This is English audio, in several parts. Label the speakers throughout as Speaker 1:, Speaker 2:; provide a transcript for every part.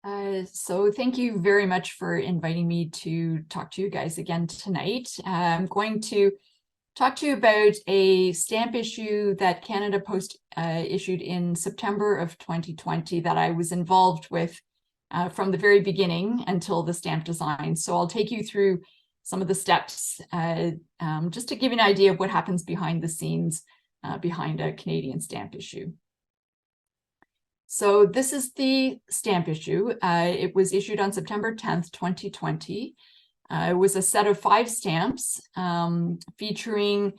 Speaker 1: So thank you very much for inviting me to talk to you guys again tonight. I'm going to talk to you about a stamp issue that Canada Post issued in September of 2020 that I was involved with from the very beginning until the stamp design. So I'll take you through some of the steps just to give you an idea of what happens behind the scenes behind a Canadian stamp issue. So this is the stamp issue. It was issued on September 10th, 2020. It was a set of 5 stamps featuring,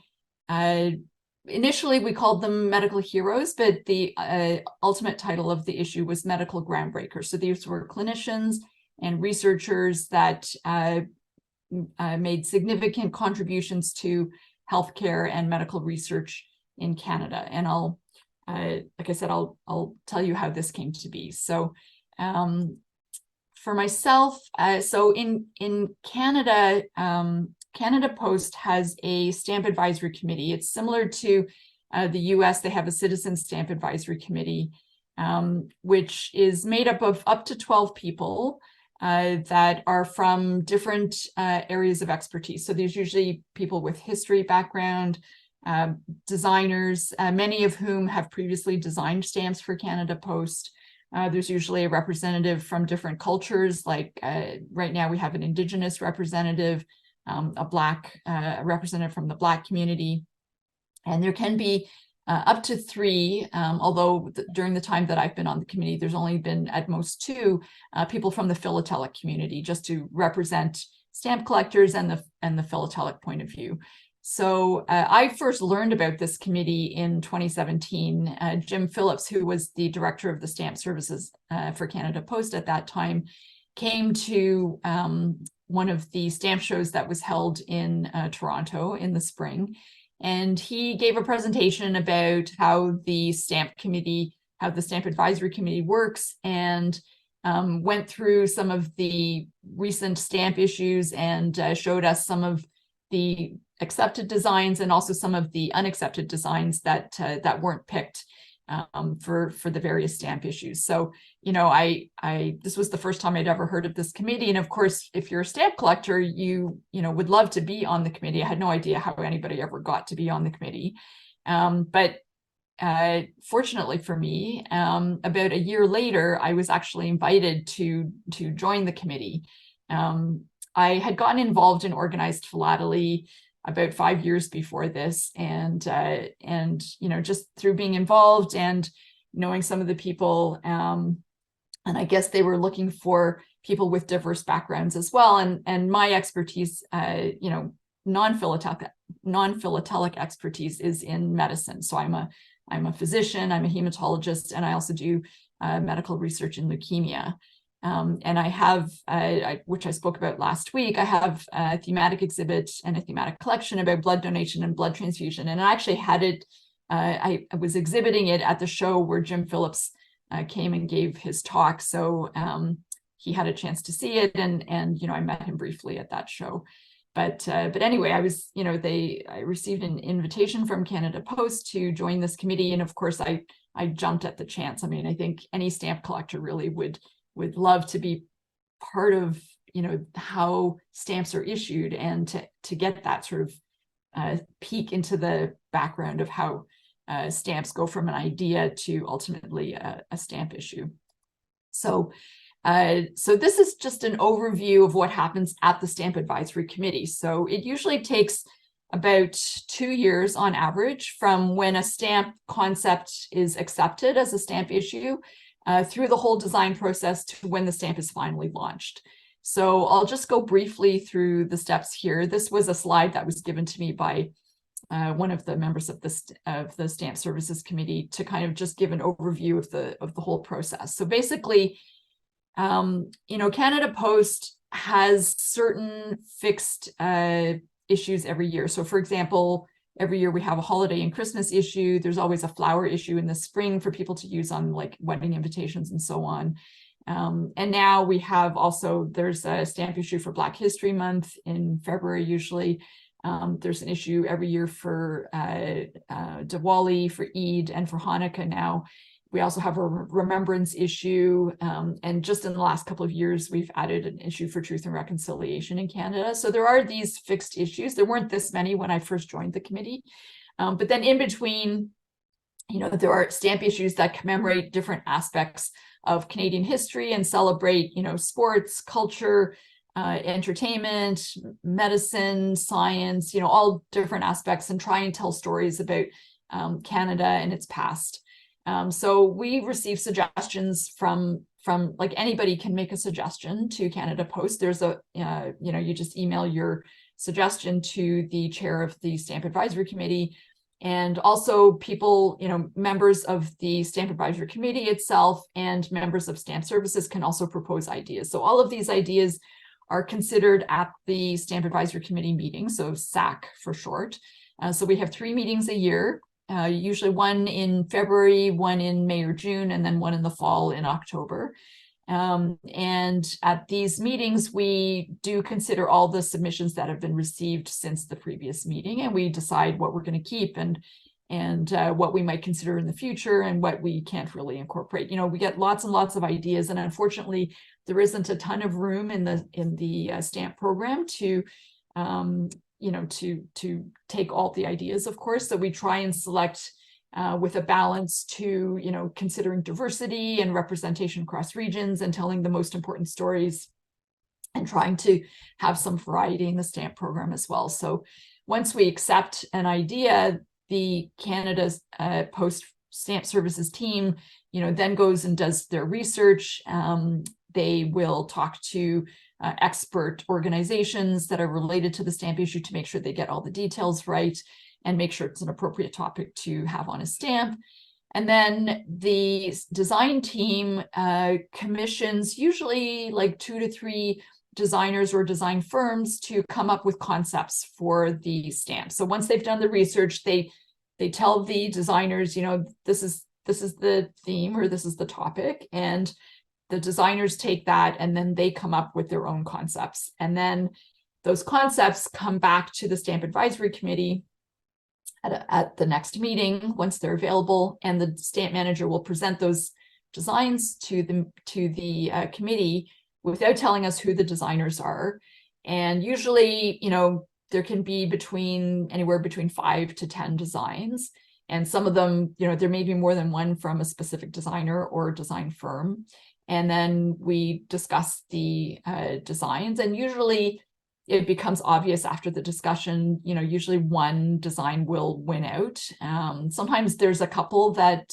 Speaker 1: initially we called them medical heroes, but the ultimate title of the issue was medical groundbreakers. So these were clinicians and researchers that made significant contributions to healthcare and medical research in Canada. And like I said, I'll tell you how this came to be. So for myself, so in Canada, Canada Post has a stamp advisory committee. It's similar to the US. They have a citizen stamp advisory committee, which is made up of up to 12 people that are from different areas of expertise. So there's usually people with history background, designers, many of whom have previously designed stamps for Canada Post. There's usually a representative from different cultures, like right now we have an Indigenous representative, a Black representative from the Black community, and there can be up to 3, although during the time that I've been on the committee, there's only been at most 2 people from the Philatelic community, just to represent stamp collectors and the Philatelic point of view. So I first learned about this committee in 2017. Jim Phillips, who was the director of the stamp services for Canada Post at that time, came to one of the stamp shows that was held in Toronto in the spring. And he gave a presentation about how the stamp committee, how the stamp advisory committee works, and went through some of the recent stamp issues and showed us some of the accepted designs and also some of the unaccepted designs that weren't picked for the various stamp issues. So, you know, this was the first time I'd ever heard of this committee. And of course, if you're a stamp collector, you would love to be on the committee. I had no idea how anybody ever got to be on the committee. But fortunately for me, about a year later, I was actually invited to join the committee. I had gotten involved in organized philately about 5 years before this, and just through being involved and knowing some of the people, and I guess they were looking for people with diverse backgrounds as well, and my expertise, non-philatelic expertise is in medicine. So I'm a physician, I'm a hematologist, and I also do medical research in leukemia. And I have, which I spoke about last week, I have a thematic exhibit and a thematic collection about blood donation and blood transfusion. And I actually had it, I was exhibiting it at the show where Jim Phillips came and gave his talk. So he had a chance to see it, and I met him briefly at that show. But anyway, I received an invitation from Canada Post to join this committee. And of course, I jumped at the chance. I mean, I think any stamp collector really would love to be part of, how stamps are issued, and to get that sort of peek into the background of how stamps go from an idea to ultimately a stamp issue. So this is just an overview of what happens at the Stamp Advisory Committee. So it usually takes about 2 years on average from when a stamp concept is accepted as a stamp issue through the whole design process to when the stamp is finally launched. So I'll just go briefly through the steps here. This was a slide that was given to me by one of the members of the Stamp Services Committee to kind of just give an overview of the whole process. So basically, Canada Post has certain fixed issues every year. So for example, every year we have a holiday and Christmas issue. There's always a flower issue in the spring for people to use on like wedding invitations and so on. And now we have there's a stamp issue for Black History Month in February usually. There's an issue every year for Diwali, for Eid, and for Hanukkah now. We also have a remembrance issue. And just in the last couple of years, we've added an issue for truth and reconciliation in Canada. So there are these fixed issues. There weren't this many when I first joined the committee. But then in between, there are stamp issues that commemorate different aspects of Canadian history and celebrate, sports, culture, entertainment, medicine, science, all different aspects, and try and tell stories about Canada and its past. So we receive suggestions from like anybody can make a suggestion to Canada Post. There's a, you just email your suggestion to the chair of the Stamp Advisory Committee. And also people, members of the Stamp Advisory Committee itself and members of Stamp Services can also propose ideas. So all of these ideas are considered at the Stamp Advisory Committee meeting, so SAC for short. So we have 3 meetings a year, usually one in February, one in May or June, and then one in the fall in October. And at these meetings, we do consider all the submissions that have been received since the previous meeting, and we decide what we're going to keep and what we might consider in the future and what we can't really incorporate. We get lots and lots of ideas, and unfortunately, there isn't a ton of room in the stamp program to to take all the ideas, of course. So we try and select with a balance to, considering diversity and representation across regions and telling the most important stories and trying to have some variety in the stamp program as well. So once we accept an idea, the Canada's Post Stamp Services team, then goes and does their research. They will talk to expert organizations that are related to the stamp issue to make sure they get all the details right and make sure it's an appropriate topic to have on a stamp. And then the design team commissions usually like 2 to 3 designers or design firms to come up with concepts for the stamp. So once they've done the research, they tell the designers, this is the theme or this is the topic, and the designers take that and then they come up with their own concepts. And then those concepts come back to the Stamp Advisory Committee at the next meeting once they're available, and the stamp manager will present those designs to the committee without telling us who the designers are. And usually, there can be anywhere between 5 to 10 designs, and some of them, there may be more than one from a specific designer or design firm. And then we discuss the designs, and usually it becomes obvious after the discussion, usually one design will win out. Sometimes there's a couple that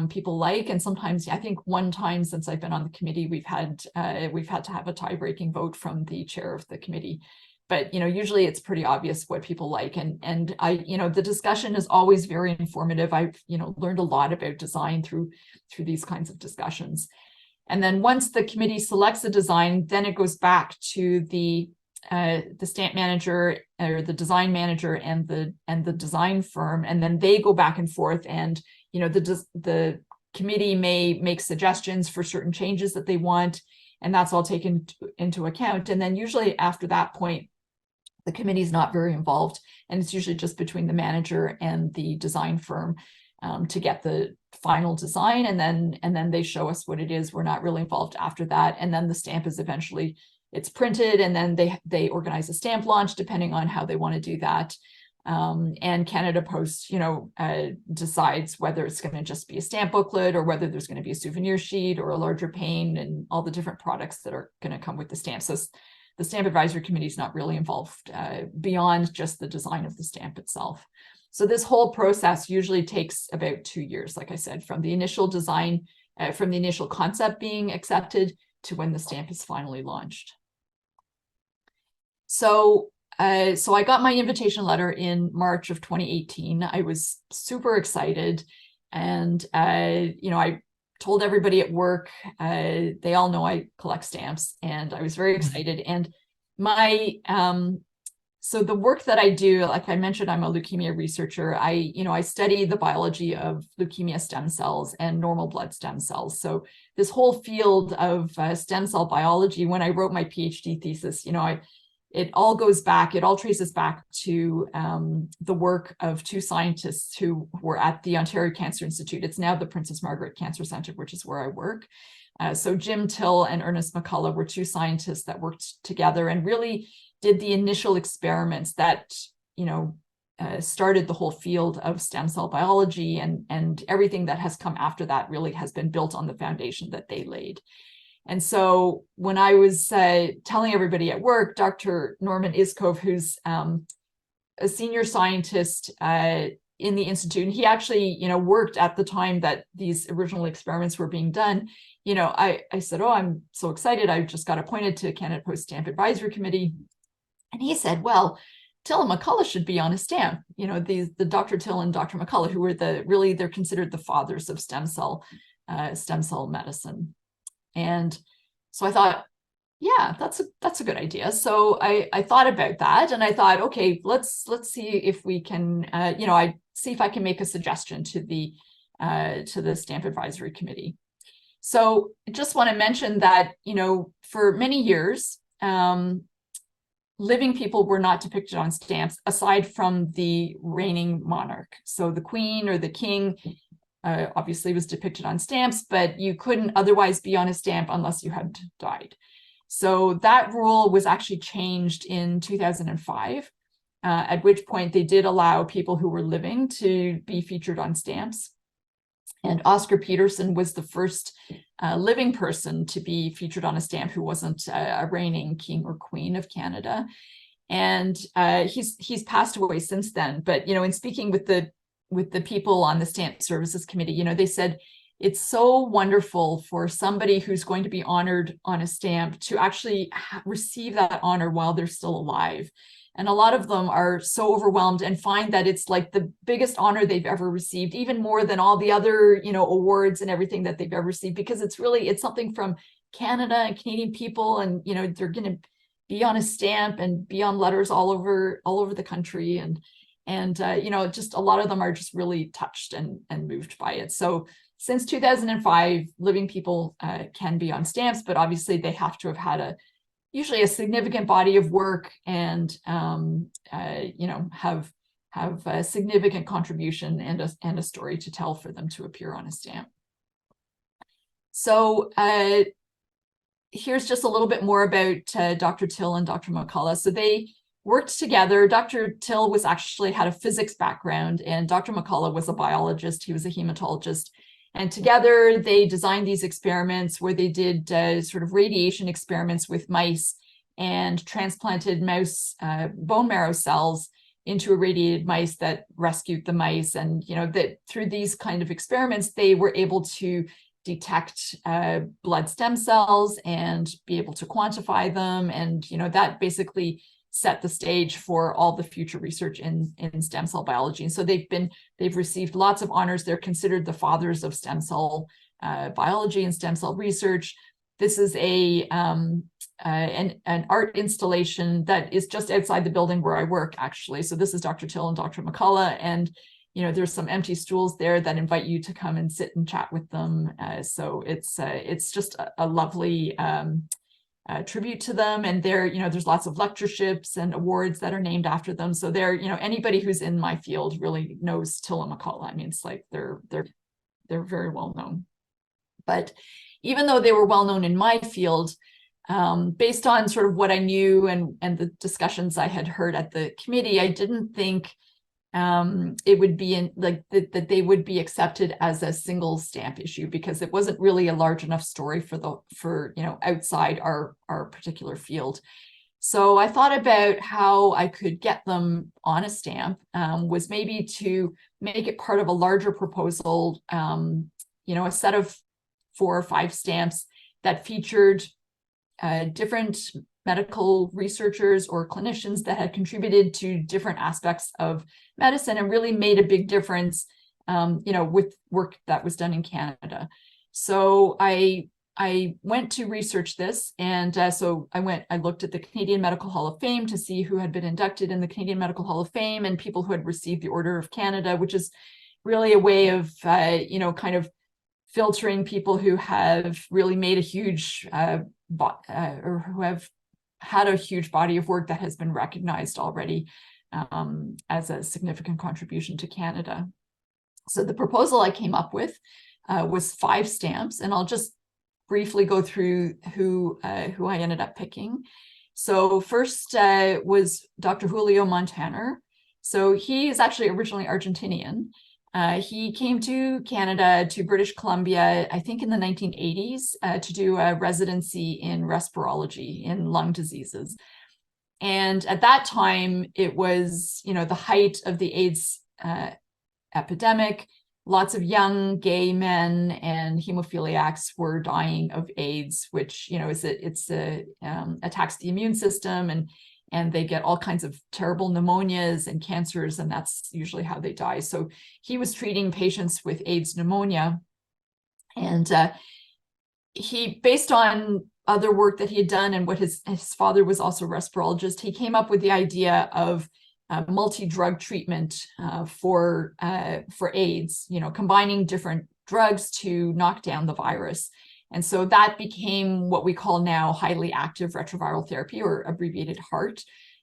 Speaker 1: people like, and sometimes, I think one time since I've been on the committee, we've had to have a tie-breaking vote from the chair of the committee. But usually it's pretty obvious what people like, and I the discussion is always very informative. I've learned a lot about design through these kinds of discussions. And then once the committee selects a design, then it goes back to the stamp manager or the design manager and the design firm, and then they go back and forth. And the committee may make suggestions for certain changes that they want, and that's all taken into account. And then usually after that point, the committee is not very involved, and it's usually just between the manager and the design firm to get the final design, and then they show us what it is. We're not really involved after that, and then the stamp is eventually, it's printed, and then they organize a stamp launch depending on how they want to do that. And Canada Post, decides whether it's going to just be a stamp booklet or whether there's going to be a souvenir sheet or a larger pane and all the different products that are going to come with the stamp. So the Stamp Advisory Committee is not really involved beyond just the design of the stamp itself. So this whole process usually takes about 2 years, like I said, from the initial design, from the initial concept being accepted to when the stamp is finally launched. So I got my invitation letter in March of 2018. I was super excited, and I told everybody at work. They all know I collect stamps, and I was very excited. And so the work that I do, like I mentioned, I'm a leukemia researcher. I study the biology of leukemia stem cells and normal blood stem cells. So this whole field of stem cell biology, when I wrote my PhD thesis, it all goes back, it all traces back to the work of two scientists who were at the Ontario Cancer Institute. It's now the Princess Margaret Cancer Centre, which is where I work. So Jim Till and Ernest McCullough were two scientists that worked together and really did the initial experiments that, started the whole field of stem cell biology, and everything that has come after that really has been built on the foundation that they laid. And so when I was telling everybody at work, Dr. Norman Iskov, who's a senior scientist in the Institute, and he actually, worked at the time that these original experiments were being done, I said, oh, I'm so excited. I just got appointed to Canada Post Stamp Advisory Committee. And he said, well, Till and McCullough should be on a stamp. The Dr. Till and Dr. McCullough, who were they're considered the fathers of stem cell medicine. And so I thought, yeah, that's a good idea. So I thought about that, and I thought, okay, let's see if we can, I see if I can make a suggestion to the Stamp Advisory Committee. So I just want to mention that, for many years, living people were not depicted on stamps aside from the reigning monarch. So the queen or the king obviously was depicted on stamps, but you couldn't otherwise be on a stamp unless you had died. So that rule was actually changed in 2005, at which point they did allow people who were living to be featured on stamps. And Oscar Peterson was the first living person to be featured on a stamp who wasn't a reigning king or queen of Canada. And he's passed away since then. But, in speaking with the people on the Stamp Services Committee, they said it's so wonderful for somebody who's going to be honored on a stamp to actually receive that honor while they're still alive. And a lot of them are so overwhelmed and find that it's like the biggest honor they've ever received, even more than all the other, awards and everything that they've ever received, because it's something from Canada and Canadian people, and, they're going to be on a stamp and be on letters all over the country. And just a lot of them are just really touched and moved by it. So since 2005, living people can be on stamps, but obviously they have to have had usually a significant body of work and have a significant contribution and a story to tell for them to appear on a stamp. So here's just a little bit more about Dr. Till and Dr. McCullough. So they worked together. Dr. Till had a physics background, and Dr. McCullough was a biologist. He was a hematologist. And together they designed these experiments where they did sort of radiation experiments with mice and transplanted mouse bone marrow cells into irradiated mice that rescued the mice. And, that through these kind of experiments, they were able to detect blood stem cells and be able to quantify them. And, that basically set the stage for all the future research in stem cell biology. And so they've received lots of honors. They're considered the fathers of stem cell biology and stem cell research. This is an art installation that is just outside the building where I work, actually. So this is Dr. Till and Dr. McCullough, and there's some empty stools there that invite you to come and sit and chat with them. So it's just a lovely tribute to them. And there's lots of lectureships and awards that are named after them. So anybody who's in my field really knows Till and McCullough. I mean, it's like they're very well known. But even though they were well known in my field, based on sort of what I knew and the discussions I had heard at the committee, I didn't think it would be that they would be accepted as a single stamp issue, because it wasn't really a large enough story for outside our particular field. So I thought about how I could get them on a stamp, was maybe to make it part of a larger proposal, a set of 4 or 5 stamps that featured different medical researchers or clinicians that had contributed to different aspects of medicine and really made a big difference, with work that was done in Canada. So I went to research this, and so I looked at the Canadian Medical Hall of Fame to see who had been inducted in the Canadian Medical Hall of Fame and people who had received the Order of Canada, which is really a way of, kind of filtering people who have really made a huge, or who have had a huge body of work that has been recognized already as a significant contribution to Canada. So the proposal I came up with was 5 stamps, and I'll just briefly go through who I ended up picking. So first was Dr. Julio Montaner. So he is actually originally Argentinian. He came to Canada, to British Columbia, I think in the 1980s, to do a residency in respirology, in lung diseases. And at that time, it was, the height of the AIDS epidemic. Lots of young gay men and hemophiliacs were dying of AIDS, which attacks the immune system, and they get all kinds of terrible pneumonias and cancers, and that's usually how they die. So he was treating patients with AIDS pneumonia, and he, based on other work that he had done and what his father was also a respirologist, he came up with the idea of multi-drug treatment for AIDS, combining different drugs to knock down the virus. And so that became what we call now highly active retroviral therapy, or abbreviated HART.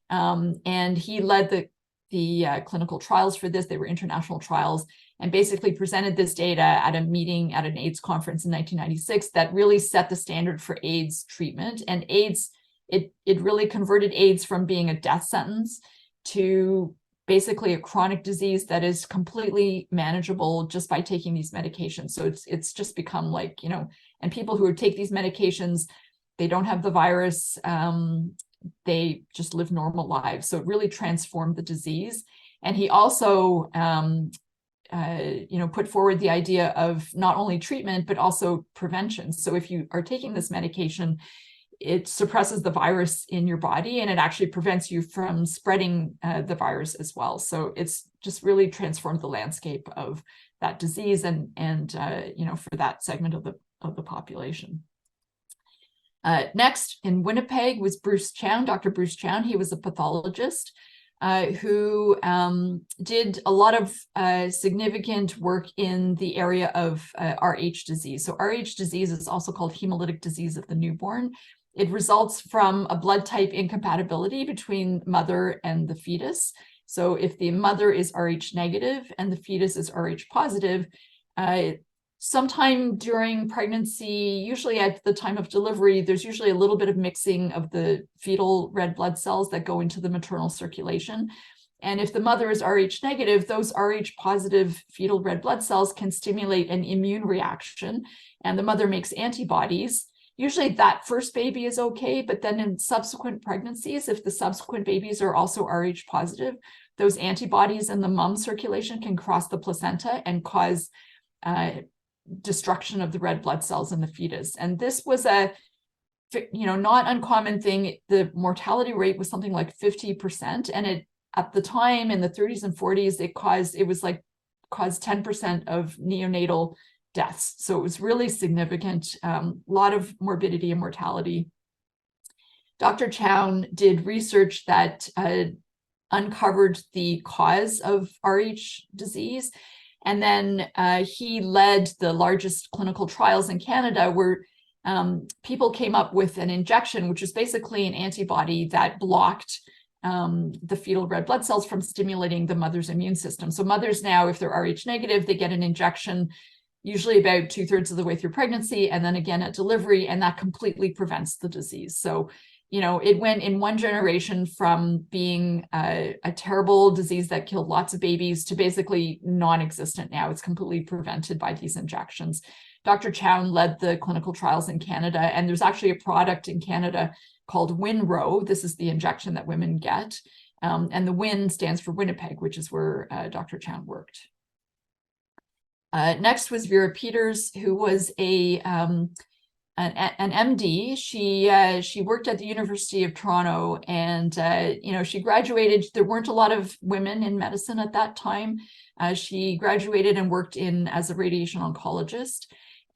Speaker 1: And he led the clinical trials for this. They were international trials, and basically presented this data at a meeting at an AIDS conference in 1996 that really set the standard for AIDS treatment. And AIDS, it really converted AIDS from being a death sentence to basically a chronic disease that is completely manageable just by taking these medications. So it's just become like, and people who take these medications, they don't have the virus, they just live normal lives. So it really transformed the disease. And he also, put forward the idea of not only treatment, but also prevention. So if you are taking this medication, it suppresses the virus in your body, and it actually prevents you from spreading the virus as well. So it's just really transformed the landscape of that disease and for that segment of the population. Next in Winnipeg was Bruce Chown, Dr. Bruce Chown. He was a pathologist who did a lot of significant work in the area of Rh disease. So Rh disease is also called hemolytic disease of the newborn. It results from a blood type incompatibility between mother and the fetus. So if the mother is Rh negative and the fetus is Rh positive, sometime during pregnancy, usually at the time of delivery, there's usually a little bit of mixing of the fetal red blood cells that go into the maternal circulation. And if the mother is Rh negative, those Rh positive fetal red blood cells can stimulate an immune reaction, and the mother makes antibodies. Usually that first baby is okay, but then in subsequent pregnancies, if the subsequent babies are also Rh positive, those antibodies in the mom circulation can cross the placenta and cause destruction of the red blood cells in the fetus. And this was a not uncommon thing. The mortality rate was something like 50%, and it, at the time in the 30s and 40s, it caused 10% of neonatal deaths. So it was really significant, a lot of morbidity and mortality. Dr. Chown did research that uncovered the cause of Rh disease. And then he led the largest clinical trials in Canada, where people came up with an injection, which is basically an antibody that blocked the fetal red blood cells from stimulating the mother's immune system. So mothers now, if they're Rh negative, they get an injection usually about 2/3 of the way through pregnancy, and then again at delivery, and that completely prevents the disease. So, it went in one generation from being a terrible disease that killed lots of babies to basically non-existent now. It's completely prevented by these injections. Dr. Chown led the clinical trials in Canada, and there's actually a product in Canada called Winrow. This is the injection that women get, and the Win stands for Winnipeg, which is where Dr. Chown worked. Next was Vera Peters, who was an MD. She worked at the University of Toronto, and she graduated. There weren't a lot of women in medicine at that time. She graduated and worked as a radiation oncologist,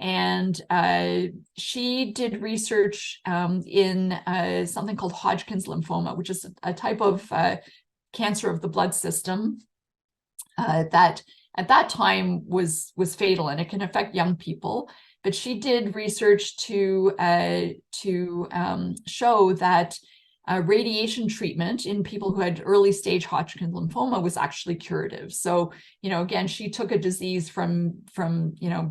Speaker 1: and she did research in something called Hodgkin's lymphoma, which is a type of cancer of the blood system that at that time was fatal, and it can affect young people. But she did research to show that radiation treatment in people who had early stage Hodgkin lymphoma was actually curative. So, again, she took a disease from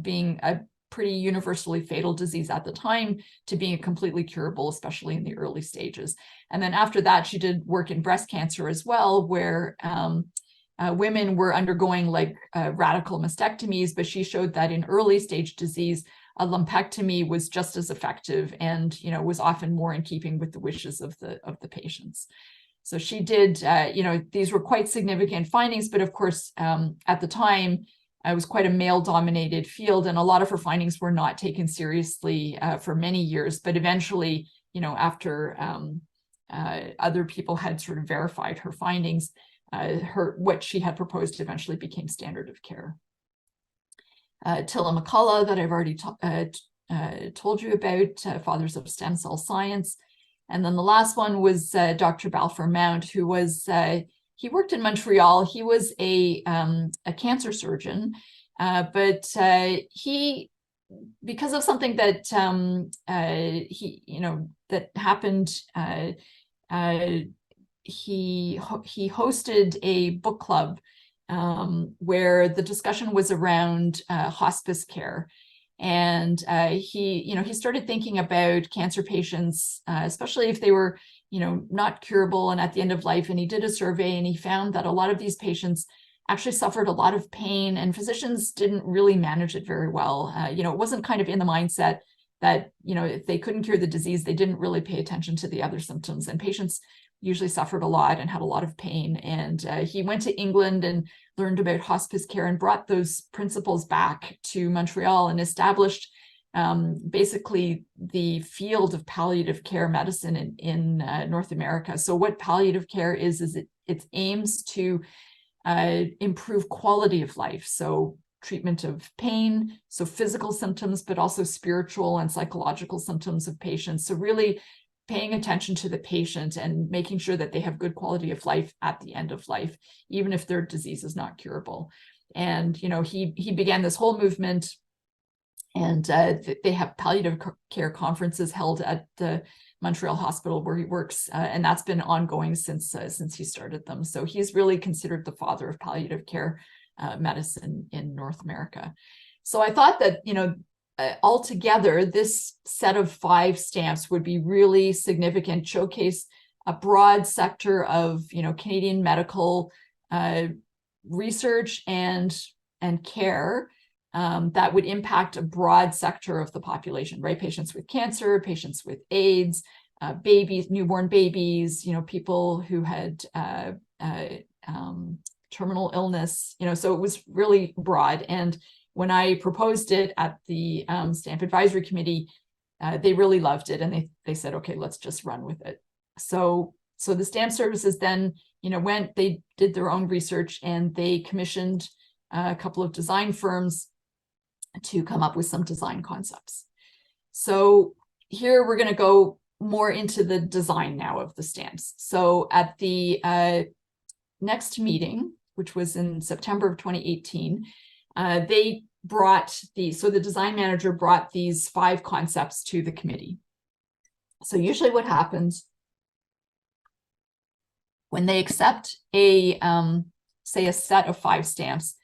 Speaker 1: being a pretty universally fatal disease at the time to being a completely curable, especially in the early stages. And then after that, she did work in breast cancer as well, where women were undergoing radical mastectomies, but she showed that in early stage disease, a lumpectomy was just as effective and was often more in keeping with the wishes of the patients. So she did, these were quite significant findings, but of course, at the time, it was quite a male-dominated field, and a lot of her findings were not taken seriously for many years. But eventually, after other people had sort of verified her findings, what she had proposed eventually became standard of care. Tilla McCullough, that I've already told you about, Fathers of Stem Cell Science. And then the last one was Dr. Balfour Mount, who was, he worked in Montreal. He was a cancer surgeon, but he, because of something that that happened, he hosted a book club where the discussion was around hospice care. And he started thinking about cancer patients, especially if they were, not curable and at the end of life. And he did a survey and he found that a lot of these patients actually suffered a lot of pain, and physicians didn't really manage it very well. It wasn't kind of in the mindset that, if they couldn't cure the disease, they didn't really pay attention to the other symptoms. And patients usually suffered a lot and had a lot of pain. And he went to England and learned about hospice care and brought those principles back to Montreal and established basically the field of palliative care medicine in North America. So what palliative care is it aims to improve quality of life. So treatment of pain, so physical symptoms, but also spiritual and psychological symptoms of patients. So really paying attention to the patient and making sure that they have good quality of life at the end of life, even if their disease is not curable. And, he began this whole movement, and they have palliative care conferences held at the Montreal Hospital where he works, and that's been ongoing since he started them. So he's really considered the father of palliative care medicine in North America. So I thought that, altogether, this set of 5 stamps would be really significant, showcase a broad sector of, Canadian medical research and care that would impact a broad sector of the population, right? Patients with cancer, patients with AIDS, babies, newborn babies, people who had terminal illness, so it was really broad. And when I proposed it at the Stamp Advisory Committee, they really loved it, and they said, okay, let's just run with it. So the Stamp Services then, they did their own research, and they commissioned a couple of design firms to come up with some design concepts. So here we're going to go more into the design now of the stamps. So at the next meeting, which was in September of 2018, they brought the design manager brought these 5 concepts to the committee. So usually what happens when they accept say a set of 5 stamps,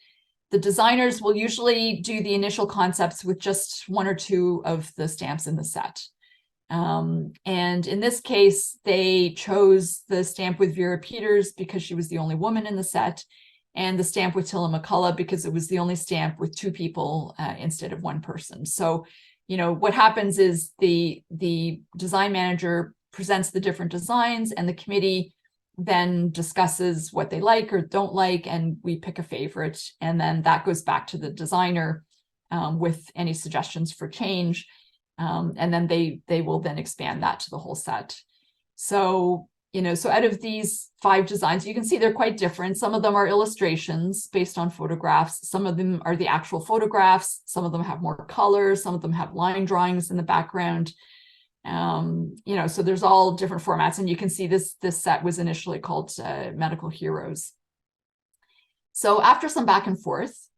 Speaker 1: the designers will usually do the initial concepts with just 1 or 2 of the stamps in the set. And in this case, they chose the stamp with Vera Peters because she was the only woman in the set, and the stamp with Tilla McCullough because it was the only stamp with 2 people instead of 1 person. So, what happens is the design manager presents the different designs, and the committee then discusses what they like or don't like, and we pick a favorite, and then that goes back to the designer with any suggestions for change, and then they will then expand that to the whole set. So so out of these 5 designs, you can see they're quite different. Some of them are illustrations based on photographs. Some of them are the actual photographs. Some of them have more color. Some of them have line drawings in the background. So there's all different formats, and you can see this set was initially called Medical Heroes. So after some back and forth,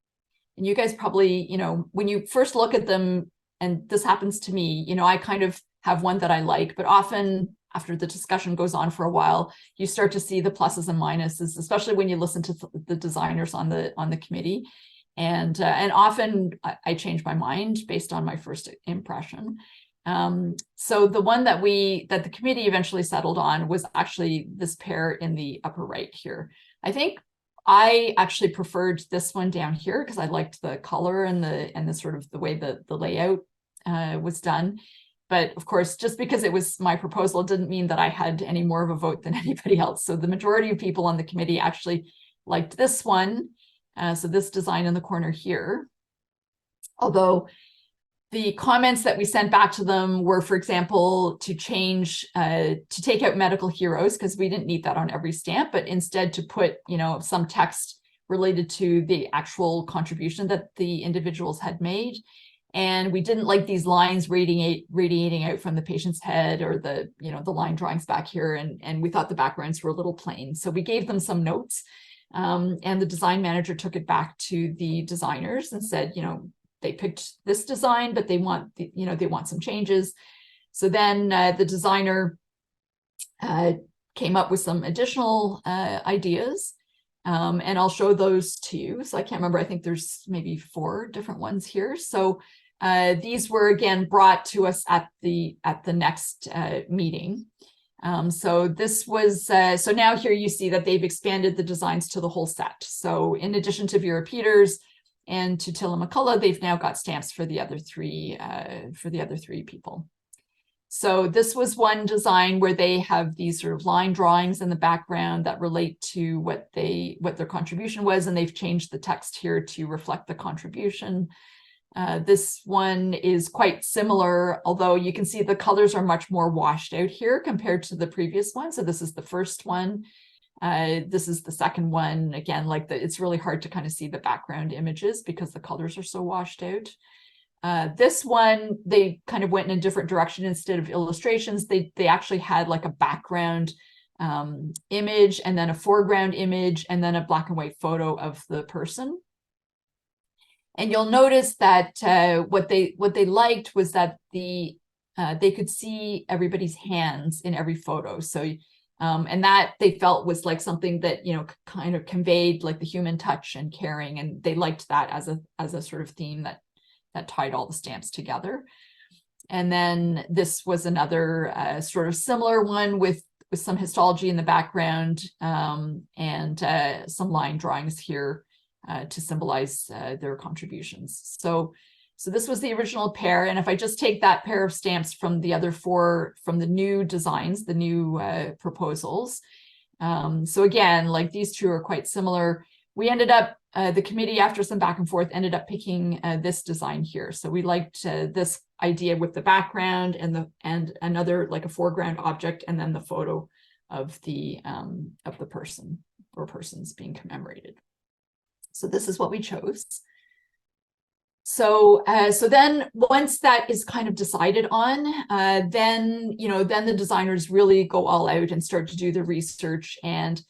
Speaker 1: and you guys probably, when you first look at them, and this happens to me, I kind of have one that I like, but often after the discussion goes on for a while, you start to see the pluses and minuses, especially when you listen to the designers on the committee. And often I change my mind based on my first impression. So the one that the committee eventually settled on was actually this pair in the upper right here. I think I actually preferred this one down here because I liked the color and the sort of the way the layout was done. But of course, just because it was my proposal didn't mean that I had any more of a vote than anybody else. So the majority of people on the committee actually liked this one. So this design in the corner here. Although the comments that we sent back to them were, for example, to change, to take out medical heroes, because we didn't need that on every stamp, but instead to put, some text related to the actual contribution that the individuals had made. And we didn't like these lines radiating out from the patient's head, or the line drawings back here. And we thought the backgrounds were a little plain. So we gave them some notes, and the design manager took it back to the designers and said, they picked this design, but they want, they want some changes. So then the designer came up with some additional ideas. And I'll show those to you. So I can't remember, I think there's maybe 4 different ones here. So these were again brought to us at the next meeting. So this was, so now here you see that they've expanded the designs to the whole set. So in addition to Vera Peters and to Tilla McCullough, they've now got stamps for the other 3 people. So this was one design where they have these sort of line drawings in the background that relate to what their contribution was, and they've changed the text here to reflect the contribution. This one is quite similar, although you can see the colors are much more washed out here compared to the previous one. So this is the first one. This is the second one. Again, it's really hard to kind of see the background images because the colors are so washed out. This one, they kind of went in a different direction. Instead of illustrations, they actually had like a background image, and then a foreground image, and then a black and white photo of the person. And you'll notice that what they liked was that they could see everybody's hands in every photo. So and that they felt was like something that kind of conveyed like the human touch and caring, and they liked that as a sort of theme that tied all the stamps together. And then this was another sort of similar one with some histology in the background, and some line drawings here to symbolize their contributions. So this was the original pair. And if I just take that pair of stamps from the other 4, from the new designs, the new proposals. So again, like these 2 are quite similar. We ended up, the committee, after some back and forth, ended up picking this design here. So we liked this idea with the background and another, like a foreground object, and then the photo of the person or persons being commemorated. So this is what we chose. So then once that is kind of decided on, then the designers really go all out and start to do the research. And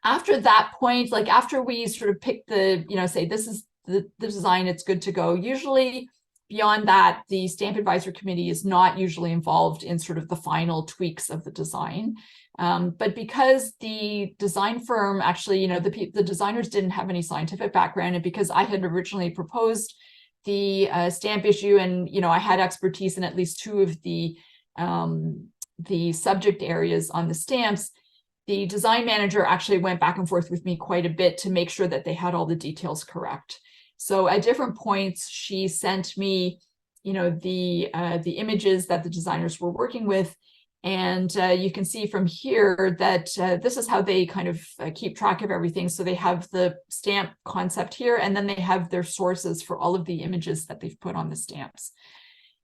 Speaker 1: after that point, like after we sort of pick say this is the design, it's good to go. Usually beyond that, the Stamp Advisory Committee is not usually involved in sort of the final tweaks of the design. But because the design firm actually, the designers didn't have any scientific background, and because I had originally proposed the stamp issue, and I had expertise in at least 2 of the subject areas on the stamps, the design manager actually went back and forth with me quite a bit to make sure that they had all the details correct. So at different points, she sent me, the images that the designers were working with. And you can see from here that this is how they kind of keep track of everything. So they have the stamp concept here, and then they have their sources for all of the images that they've put on the stamps.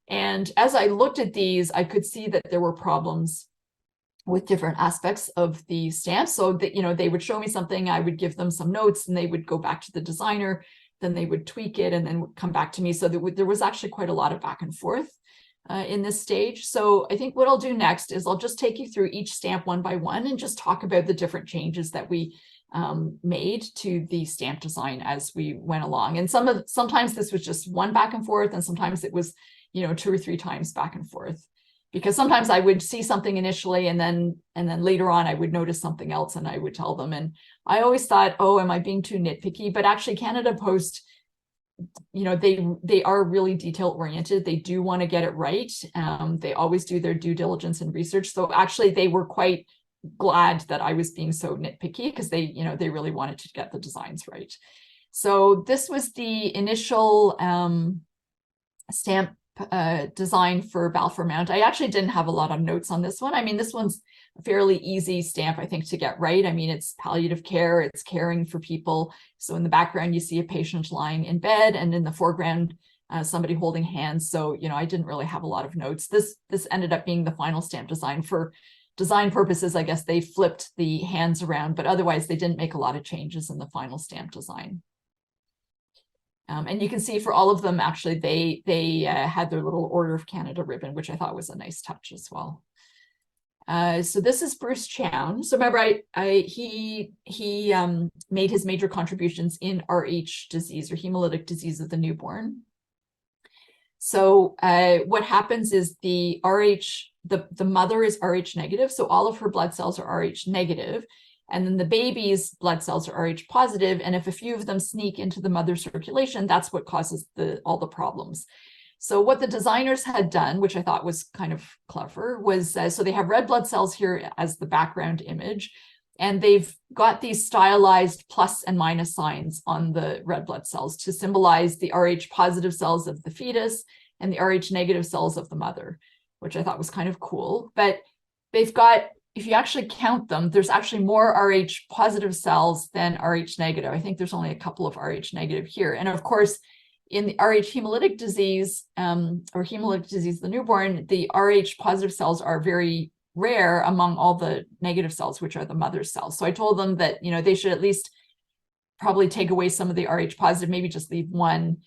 Speaker 1: And as I looked at these, I could see that there were problems with different aspects of the stamps. So that, they would show me something, I would give them some notes, and they would go back to the designer, then they would tweak it, and then would come back to me. So there was actually quite a lot of back and forth in this stage. So I think what I'll do next is I'll just take you through each stamp one by one and just talk about the different changes that we made to the stamp design as we went along. And sometimes this was just one back and forth, and sometimes it was 2 or 3 times back and forth. because sometimes I would see something initially and then later on I would notice something else and I would tell them. And I always thought, oh, am I being too nitpicky? But actually Canada Post, they are really detail oriented. They do want to get it right. They always do their due diligence and research. So actually they were quite glad that I was being so nitpicky, because they really wanted to get the designs right. So this was the initial stamp design for Balfour Mount. I actually didn't have a lot of notes on this one. I mean, this one's a fairly easy stamp, I think, to get right. I mean, it's palliative care, it's caring for people. So in the background, you see a patient lying in bed, and in the foreground, somebody holding hands. So, I didn't really have a lot of notes. This ended up being the final stamp design. For design purposes, I guess they flipped the hands around, but otherwise they didn't make a lot of changes in the final stamp design. And you can see for all of them, actually, they had their little Order of Canada ribbon, which I thought was a nice touch as well. So this is Bruce Chown. So remember, he made his major contributions in RH disease, or hemolytic disease of the newborn. So what happens is the mother is RH negative, so all of her blood cells are RH negative. And then the baby's blood cells are RH positive. And if a few of them sneak into the mother's circulation, that's what causes all the problems. So what the designers had done, which I thought was kind of clever, was so they have red blood cells here as the background image. And they've got these stylized plus and minus signs on the red blood cells to symbolize the RH positive cells of the fetus and the RH negative cells of the mother, which I thought was kind of cool. But they've got, if you actually count them, there's actually more RH positive cells than RH negative. I think there's only a couple of RH negative here. And of course, in the RH hemolytic disease, or hemolytic disease of the newborn, the RH positive cells are very rare among all the negative cells, which are the mother's cells. So I told them that, they should at least probably take away some of the RH positive, maybe just leave one.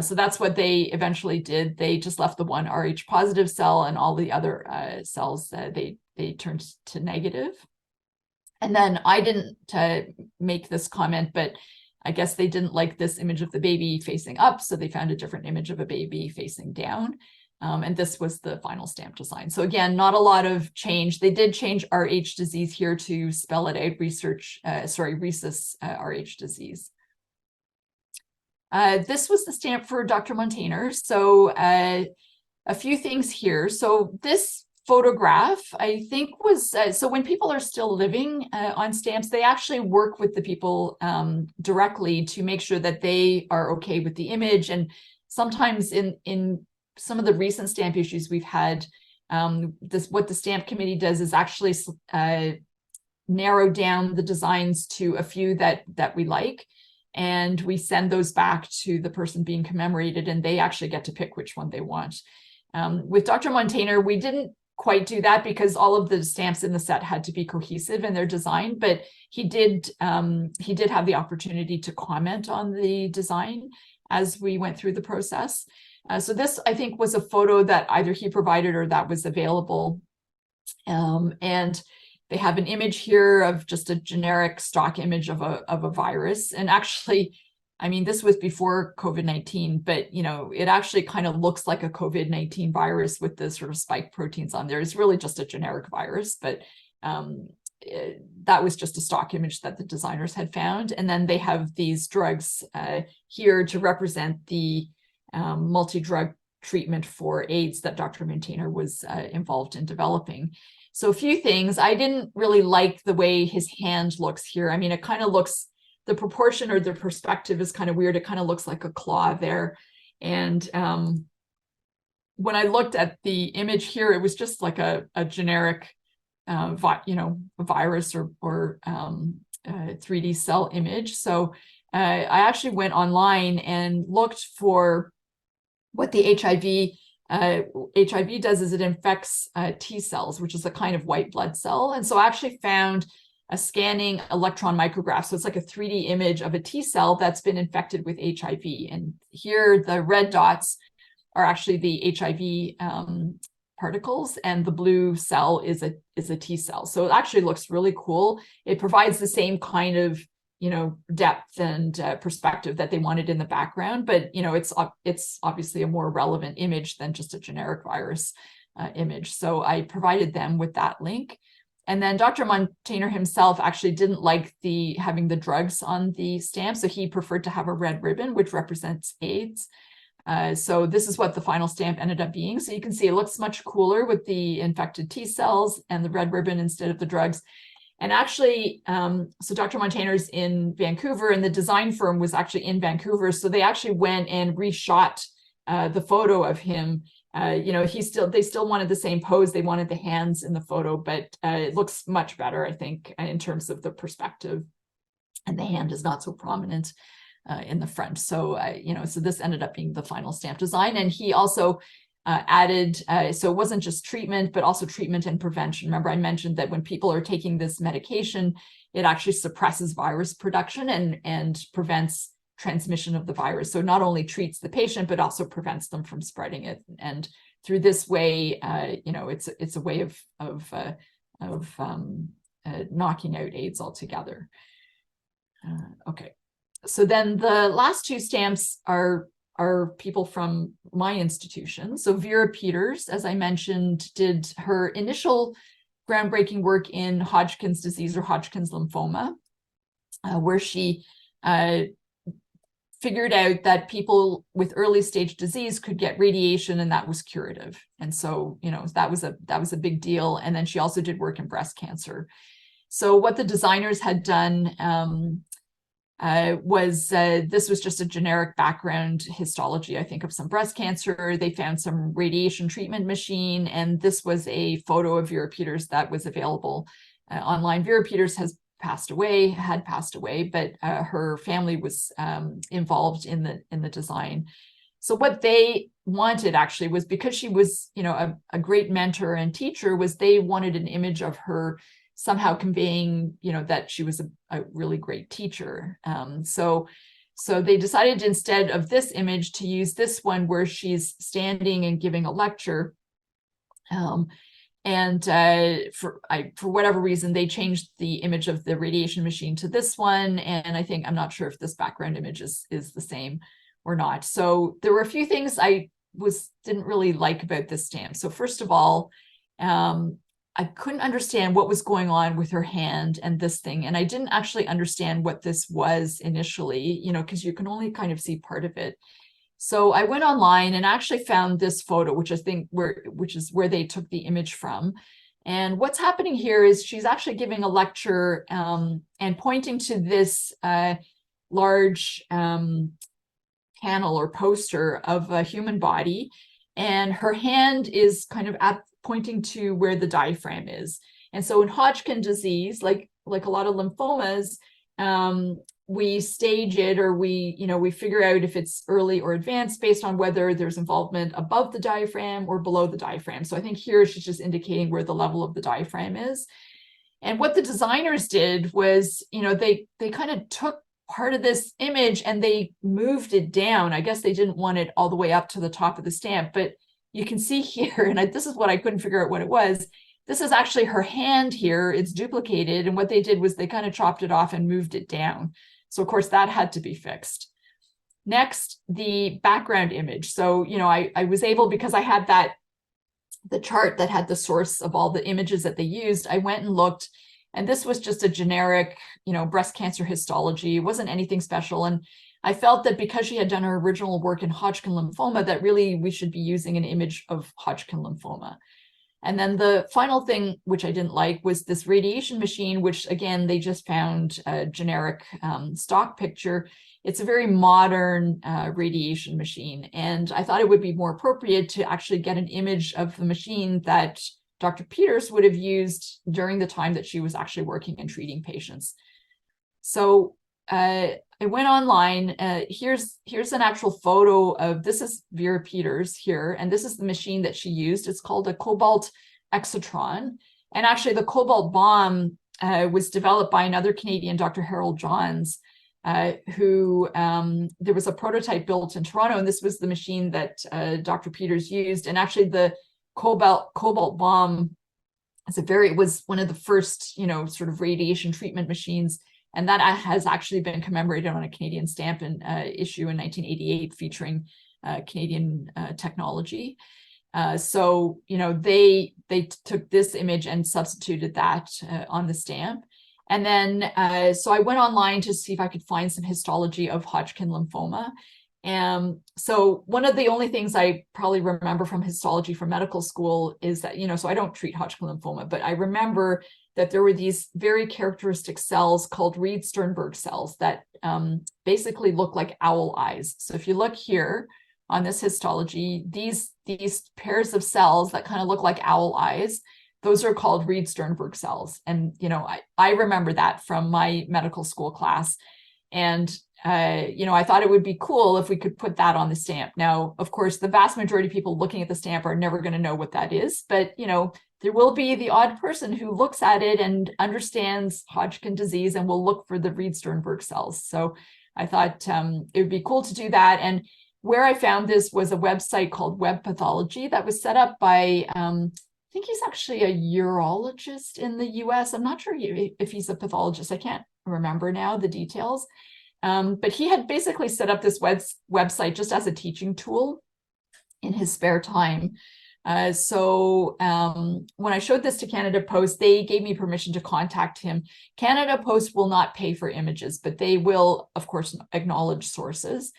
Speaker 1: So that's what they eventually did. They just left the one RH positive cell, and all the other cells, they turned to negative. And then I didn't make this comment, but I guess they didn't like this image of the baby facing up, so they found a different image of a baby facing down. And this was the final stamp design. So again, not a lot of change. They did change RH disease here to spell it out, rhesus RH disease. This was the stamp for Dr. Montagner. So a few things here. So this photograph, I think, was, so when people are still living on stamps, they actually work with the people directly to make sure that they are okay with the image. And sometimes in some of the recent stamp issues we've had, what the stamp committee does is actually narrow down the designs to a few that we like. And we send those back to the person being commemorated, and they actually get to pick which one they want. With Dr. Montagner, we didn't quite do that because all of the stamps in the set had to be cohesive in their design, but he did have the opportunity to comment on the design as we went through the process. So this, I think, was a photo that either he provided or that was available. And they have an image here of just a generic stock image of a virus. And actually, I mean, this was before COVID-19, but, it actually kind of looks like a COVID-19 virus with the sort of spike proteins on there. It's really just a generic virus, but that was just a stock image that the designers had found. And then they have these drugs here to represent the multi-drug treatment for AIDS that Dr. Montagner was involved in developing. So a few things. I didn't really like the way his hand looks here. I mean, it kind of looks, the proportion or the perspective is kind of weird. It kind of looks like a claw there. And when I looked at the image here, it was just like a generic, virus or 3D cell image. So I actually went online and looked for what the HIV does is it infects T cells, which is a kind of white blood cell. And so I actually found a scanning electron micrograph. So it's like a 3D image of a T cell that's been infected with HIV. And here the red dots are actually the HIV particles, and the blue cell is a T cell. So it actually looks really cool. It provides the same kind of depth and perspective that they wanted in the background, but it's obviously a more relevant image than just a generic virus. image. So I provided them with that link. And then Dr. Montaner himself actually didn't like having the drugs on the stamp, so he preferred to have a red ribbon, which represents AIDS. So this is what the final stamp ended up being. So you can see it looks much cooler with the infected T cells and the red ribbon instead of the drugs. And actually, so Dr. Montaner's in Vancouver, and the design firm was actually in Vancouver. So they actually went and reshot the photo of him. They still wanted the same pose. They wanted the hands in the photo, but it looks much better, I think, in terms of the perspective. And the hand is not so prominent in the front. So, so this ended up being the final stamp design. And he also added, so it wasn't just treatment, but also treatment and prevention. Remember, I mentioned that when people are taking this medication, it actually suppresses virus production and prevents transmission of the virus. So not only treats the patient, but also prevents them from spreading it. And through this way, it's a way of knocking out AIDS altogether. Okay, so then the last two stamps are people from my institution. So Vera Peters, as I mentioned, did her initial groundbreaking work in Hodgkin's disease or Hodgkin's lymphoma, where she figured out that people with early stage disease could get radiation, and that was curative. And so, that was a big deal. And then she also did work in breast cancer. So what the designers had done was this was just a generic background histology, I think, of some breast cancer. They found some radiation treatment machine, and this was a photo of Vera Peters that was available online. Vera Peters had passed away, but her family was involved in the design. So what they wanted actually was, because she was, a great mentor and teacher, was they wanted an image of her somehow conveying, that she was a really great teacher. So they decided, instead of this image, to use this one where she's standing and giving a lecture. And for whatever reason, they changed the image of the radiation machine to this one. And I'm not sure if this background image is the same or not. So there were a few things I didn't really like about this stamp. So first of all, I couldn't understand what was going on with her hand and this thing. And I didn't actually understand what this was initially, because you can only kind of see part of it. So I went online and actually found this photo, which is where they took the image from. And what's happening here is she's actually giving a lecture and pointing to this large panel or poster of a human body. And her hand is kind of pointing to where the diaphragm is. And so in Hodgkin disease, like a lot of lymphomas, we stage it, or we figure out if it's early or advanced based on whether there's involvement above the diaphragm or below the diaphragm. So I think here she's just indicating where the level of the diaphragm is. And what the designers did was, they kind of took part of this image and they moved it down. I guess they didn't want it all the way up to the top of the stamp, but you can see here, and this is what I couldn't figure out what it was. This is actually her hand here. It's duplicated. And what they did was they kind of chopped it off and moved it down. So of course that had to be fixed. Next, the background image. So, I was able, because I had the chart that had the source of all the images that they used, I went and looked, and this was just a generic, breast cancer histology. It wasn't anything special. And I felt that because she had done her original work in Hodgkin lymphoma, that really we should be using an image of Hodgkin lymphoma. And then the final thing, which I didn't like, was this radiation machine, which again, they just found a generic stock picture. It's a very modern radiation machine. And I thought it would be more appropriate to actually get an image of the machine that Dr. Peters would have used during the time that she was actually working and treating patients. So I went online. Here's an actual photo of, this is Vera Peters here, and this is the machine that she used. It's called a cobalt exotron. And actually the cobalt bomb was developed by another Canadian, Dr. Harold Johns, who there was a prototype built in Toronto, and this was the machine that Dr. Peters used. And actually the cobalt bomb was one of the first, sort of radiation treatment machines. And that has actually been commemorated on a Canadian stamp issue in 1988 featuring Canadian technology. So, they took this image and substituted that on the stamp. And then, so I went online to see if I could find some histology of Hodgkin lymphoma. And so one of the only things I probably remember from histology from medical school is that, so I don't treat Hodgkin lymphoma, but I remember that there were these very characteristic cells called Reed-Sternberg cells that basically look like owl eyes. So if you look here on this histology, these pairs of cells that kind of look like owl eyes, those are called Reed-Sternberg cells. And, I remember that from my medical school class. And, I thought it would be cool if we could put that on the stamp. Now, of course, the vast majority of people looking at the stamp are never going to know what that is. But, there will be the odd person who looks at it and understands Hodgkin disease and will look for the Reed-Sternberg cells. So I thought it would be cool to do that. And where I found this was a website called Web Pathology that was set up by, I think he's actually a urologist in the US. I'm not sure if he's a pathologist. I can't remember now the details. But he had basically set up this website just as a teaching tool in his spare time. So when I showed this to Canada Post, they gave me permission to contact him. Canada Post will not pay for images, but they will, of course, acknowledge sources.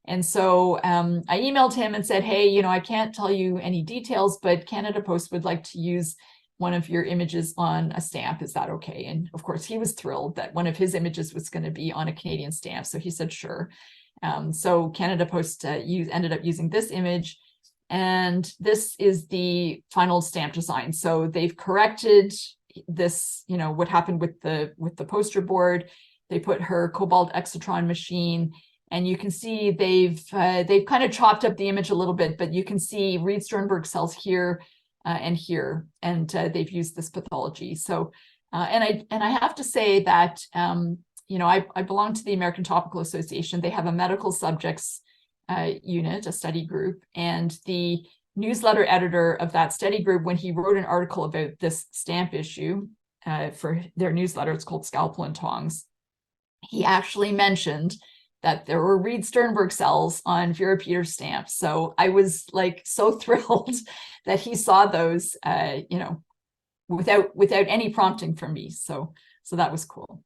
Speaker 1: And so I emailed him and said, hey, I can't tell you any details, but Canada Post would like to use one of your images on a stamp. Is that okay? And of course, he was thrilled that one of his images was going to be on a Canadian stamp. So he said, sure. So Canada Post ended up using this image. And this is the final stamp design. So they've corrected this, what happened with the poster board. They put her cobalt exotron machine, and you can see they've kind of chopped up the image a little bit, but you can see Reed-Sternberg cells here and here, and they've used this pathology. So, and I have to say that I belong to the American Topical Association. They have a medical subjects unit, a study group, and the newsletter editor of that study group, when he wrote an article about this stamp issue for their newsletter, it's called Scalpel and Tongs, he actually mentioned that there were Reed-Sternberg cells on Vera Peter's stamp. So I was like so thrilled that he saw those, without any prompting from me. So that was cool.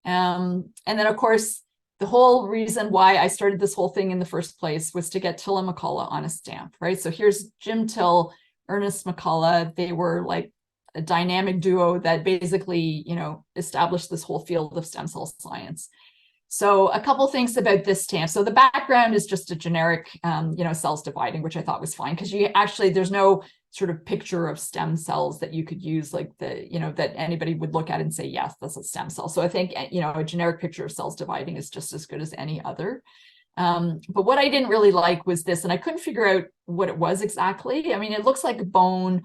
Speaker 1: And then, of course, the whole reason why I started this whole thing in the first place was to get Till and McCullough on a stamp, right? So here's Jim Till, Ernest McCullough. They were like a dynamic duo that basically, established this whole field of stem cell science. So a couple things about this stamp. So the background is just a generic, cells dividing, which I thought was fine, because there's no sort of picture of stem cells that you could use, like that anybody would look at and say, yes, that's a stem cell. So I think, a generic picture of cells dividing is just as good as any other. But what I didn't really like was this, and I couldn't figure out what it was exactly. I mean, it looks like a bone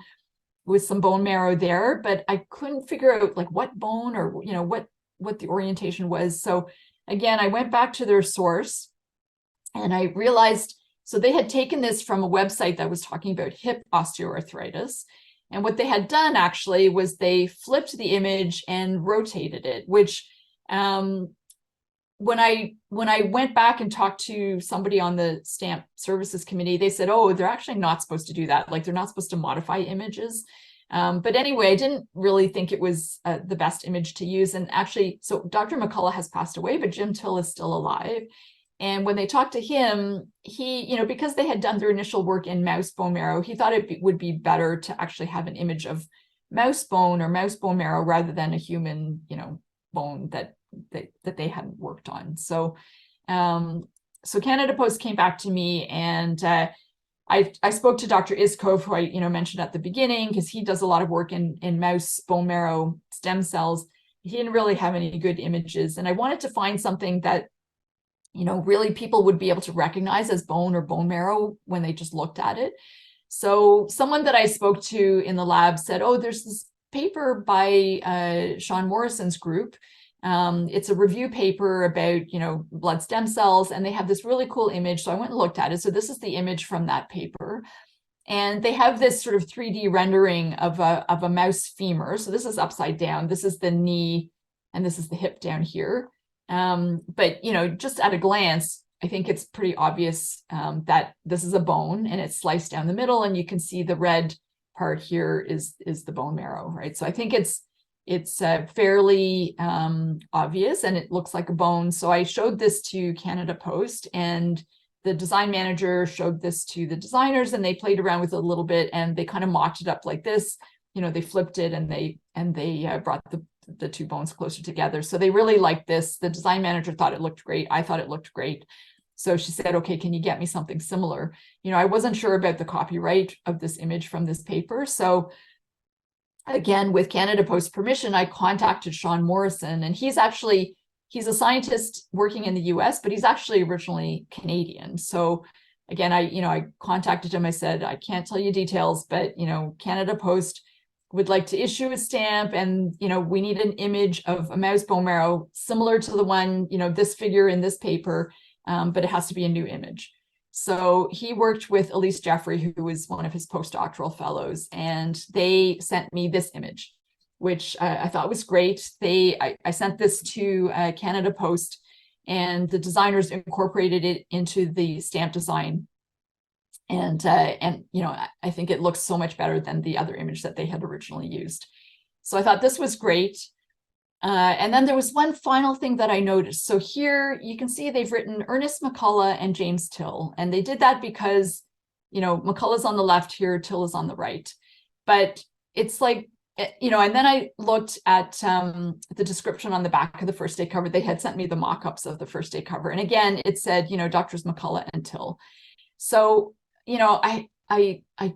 Speaker 1: with some bone marrow there, but I couldn't figure out like what bone or, what the orientation was. So again, I went back to their source and I realized, so they had taken this from a website that was talking about hip osteoarthritis. And what they had done actually was they flipped the image and rotated it, which when I went back and talked to somebody on the stamp services committee, they said, oh, they're actually not supposed to do that. Like they're not supposed to modify images. But anyway, I didn't really think it was the best image to use. And actually, so Dr. McCullough has passed away, but Jim Till is still alive. And when they talked to him, he, because they had done their initial work in mouse bone marrow, he thought it would be better to actually have an image of mouse bone or mouse bone marrow rather than a human, bone that they hadn't worked on. So, so Canada Post came back to me, and I spoke to Dr. Iskov, who I mentioned at the beginning, because he does a lot of work in mouse bone marrow stem cells. He didn't really have any good images, and I wanted to find something that really people would be able to recognize as bone or bone marrow when they just looked at it. So someone that I spoke to in the lab said, oh, there's this paper by Sean Morrison's group. It's a review paper about, blood stem cells, and they have this really cool image. So I went and looked at it. So this is the image from that paper. And they have this sort of 3D rendering of a mouse femur. So this is upside down. This is the knee, and this is the hip down here. But, just at a glance, I think it's pretty obvious that this is a bone and it's sliced down the middle, and you can see the red part here is the bone marrow, right? So I think it's fairly obvious, and it looks like a bone. So I showed this to Canada Post, and the design manager showed this to the designers, and they played around with it a little bit, and they kind of mocked it up like this. You know, they flipped it, and they brought the two bones closer together. So they really liked this. The design manager thought it looked great. I thought it looked great. So she said, okay, can you get me something similar? You know, I wasn't sure about the copyright of this image from this paper. So again, with Canada Post permission, I contacted Sean Morrison, and he's a scientist working in the US, but he's actually originally Canadian. So again, I contacted him. I said, I can't tell you details, but, Canada Post would like to issue a stamp, and, we need an image of a mouse bone marrow similar to the one, this figure in this paper, but it has to be a new image. So he worked with Elise Jeffrey, who was one of his postdoctoral fellows, and they sent me this image, which I thought was great. I sent this to Canada Post, and the designers incorporated it into the stamp design. And I think it looks so much better than the other image that they had originally used. So I thought this was great. And then there was one final thing that I noticed. So here you can see they've written Ernest McCullough and James Till, and they did that because, McCullough's on the left here, Till is on the right. But it's like, and then I looked at the description on the back of the first day cover. They had sent me the mock-ups of the first day cover. And again, it said, Doctors McCullough and Till. So, I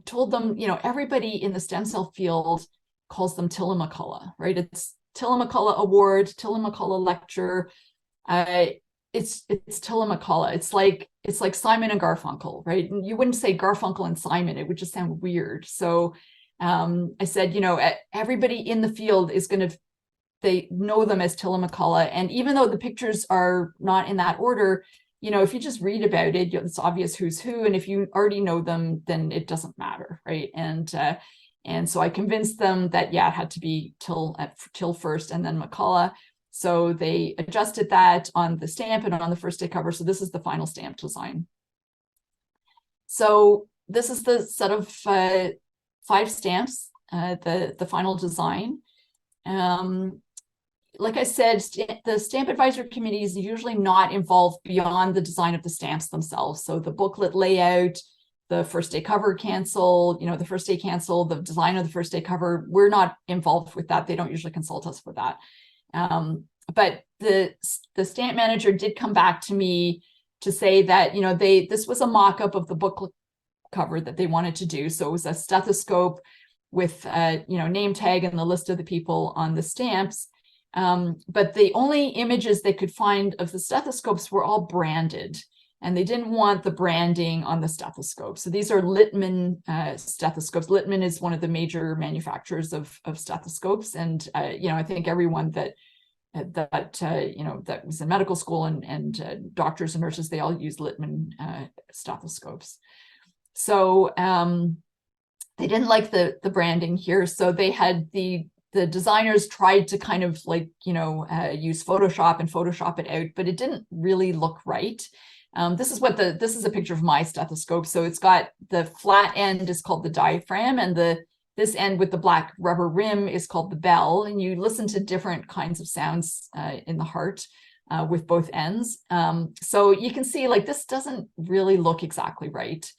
Speaker 1: told them, everybody in the stem cell field calls them Till and McCullough, right? It's Till and McCullough Award, Till and McCullough Lecture. It's Till and McCullough. It's like Simon and Garfunkel, right? And you wouldn't say Garfunkel and Simon. It would just sound weird. So I said, everybody in the field they know them as Till and McCullough. And even though the pictures are not in that order, if you just read about it, it's obvious who's who. And if you already know them, then it doesn't matter, right? And so I convinced them that, it had to be Till first and then McCullough. So they adjusted that on the stamp and on the first day cover. So this is the final stamp design. So this is the set of 5 stamps, the final design. Like I said, the stamp advisory committee is usually not involved beyond the design of the stamps themselves. So the booklet layout, the first day cover cancel, the first day cancel, the design of the first day cover, we're not involved with that. They don't usually consult us for that. But the stamp manager did come back to me to say that, this was a mock-up of the booklet cover that they wanted to do. So it was a stethoscope with name tag and the list of the people on the stamps. But the only images they could find of the stethoscopes were all branded, and they didn't want the branding on the stethoscope. So these are Littmann stethoscopes. Littmann is one of the major manufacturers of stethoscopes. And, I think everyone that was in medical school and doctors and nurses, they all use Littmann stethoscopes. So they didn't like the branding here. So they had the designers tried to kind of use Photoshop and Photoshop it out, but it didn't really look right. This is a picture of my stethoscope. So it's got the flat end is called the diaphragm, and this end with the black rubber rim is called the bell. And you listen to different kinds of sounds in the heart with both ends. So you can see this doesn't really look exactly right.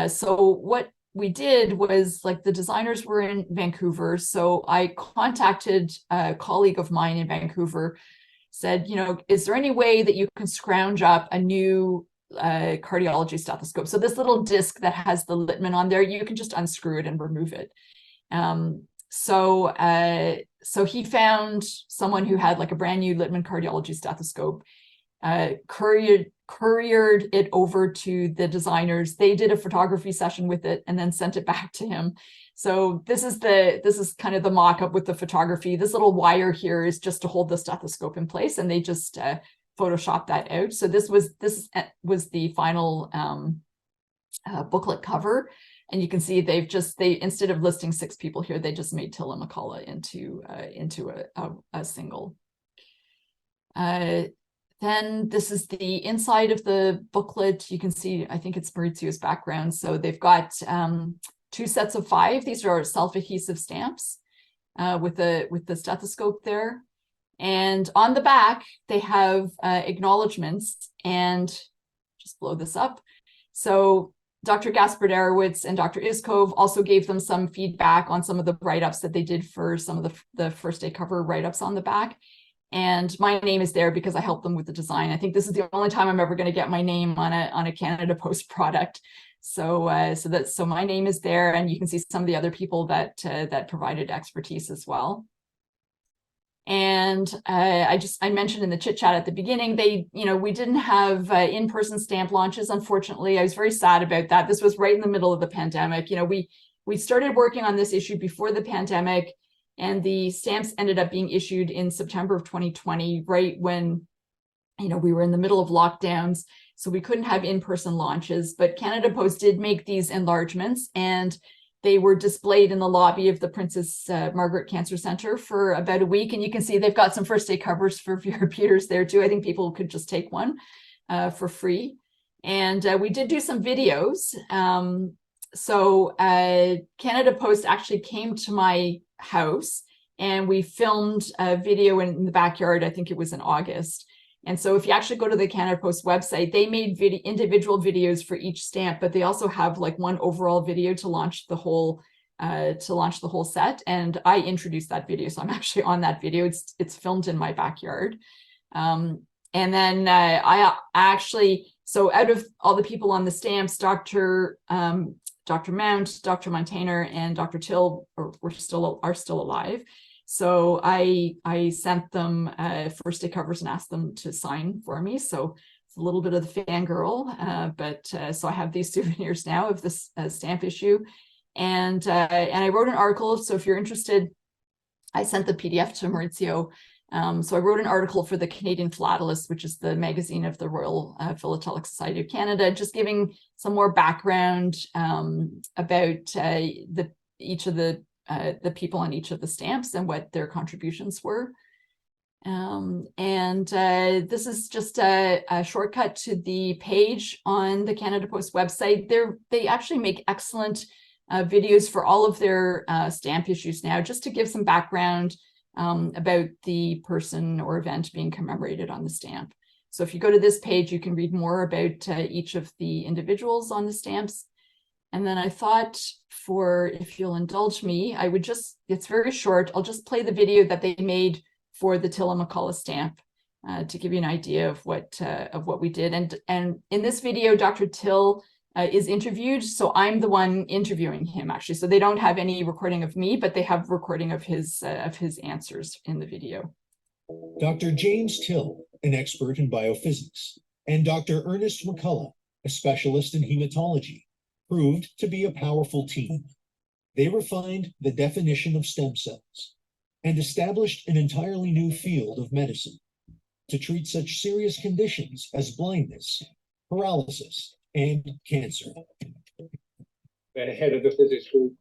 Speaker 1: So what we did was the designers were in Vancouver. So I contacted a colleague of mine in Vancouver, said, is there any way that you can scrounge up a new cardiology stethoscope? So this little disc that has the Littmann on there, you can just unscrew it and remove it. So he found someone who had a brand new Littmann cardiology stethoscope, couriered it over to the designers. They did a photography session with it and then sent it back to him. So this is kind of the mock-up with the photography. This little wire here is just to hold the stethoscope in place, and they just photoshopped that out. So this was the final booklet cover. And you can see they instead of listing 6 people here, they just made Till and McCullough into a single. Then this is the inside of the booklet. You can see, I think it's Maurizio's background. So they've got 2 sets of 5. These are self-adhesive stamps with the stethoscope there. And on the back, they have acknowledgements, and just blow this up. So Dr. Gaspardarowitz and Dr. Iskov also gave them some feedback on some of the write-ups that they did for some of the first day cover write-ups on the back. And my name is there because I helped them with the design. I think this is the only time I'm ever going to get my name on a Canada Post product. So so my name is there, and you can see some of the other people that provided expertise as well. And I mentioned in the chit chat at the beginning, we didn't have in-person stamp launches, unfortunately. I was very sad about that. This was right in the middle of the pandemic. We started working on this issue before the pandemic, and the stamps ended up being issued in September of 2020, right when we were in the middle of lockdowns. So we couldn't have in-person launches, but Canada Post did make these enlargements, and they were displayed in the lobby of the Princess Margaret Cancer Center for about a week. And you can see they've got some first day covers for Vera Peters there too. I think people could just take one for free. And we did do some videos. So Canada Post actually came to my house, and we filmed a video in the backyard. I think it was in August. And so if you actually go to the Canada Post website, they made individual videos for each stamp, but they also have like one overall video to launch the whole set. And I introduced that video, so I'm actually on that video. It's filmed in my backyard. And then I actually, so out of all the people on the stamps, Dr. Mount, Dr. Montaigne, and Dr. Till are still alive. So I sent them first day covers and asked them to sign for me. So it's a little bit of the fangirl, but so I have these souvenirs now of this stamp issue, and I wrote an article. So if you're interested, I sent the PDF to Maurizio. So I wrote an article for the Canadian Philatelist, which is the magazine of the Royal Philatelic Society of Canada, just giving some more background about each of the people on each of the stamps and what their contributions were. This is just a shortcut to the page on the Canada Post website. They actually make excellent videos for all of their stamp issues now, just to give some background about the person or event being commemorated on the stamp. So if you go to this page, you can read more about each of the individuals on the stamps. And then I thought, if you'll indulge me, it's very short. I'll just play the video that they made for the Till and McCullough stamp to give you an idea of what we did. And in this video, Dr. Till is interviewed. So I'm the one interviewing him, actually. So they don't have any recording of me, but they have recording of his answers in the video.
Speaker 2: Dr. James Till, an expert in biophysics, and Dr. Ernest McCullough, a specialist in hematology, proved to be a powerful team. They refined the definition of stem cells and established an entirely new field of medicine to treat such serious conditions as blindness, paralysis, and cancer.
Speaker 3: The head of the physics group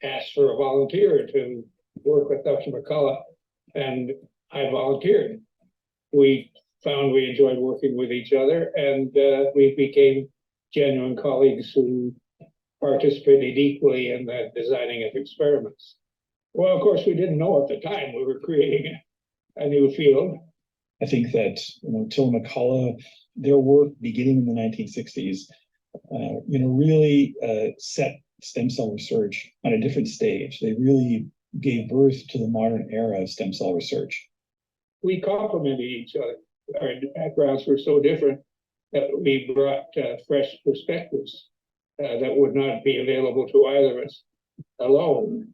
Speaker 3: asked for a volunteer to work with Dr. McCullough, and I volunteered. We found we enjoyed working with each other, and we became genuine colleagues who participated equally in the designing of experiments. Well, of course, we didn't know at the time we were creating a new field.
Speaker 4: I think that Till and McCullough, their work beginning in the 1960s, really set stem cell research on a different stage. They really gave birth to the modern era of stem cell research.
Speaker 3: We complemented each other. Our backgrounds were so different that we brought fresh perspectives that would not be available to either of us alone.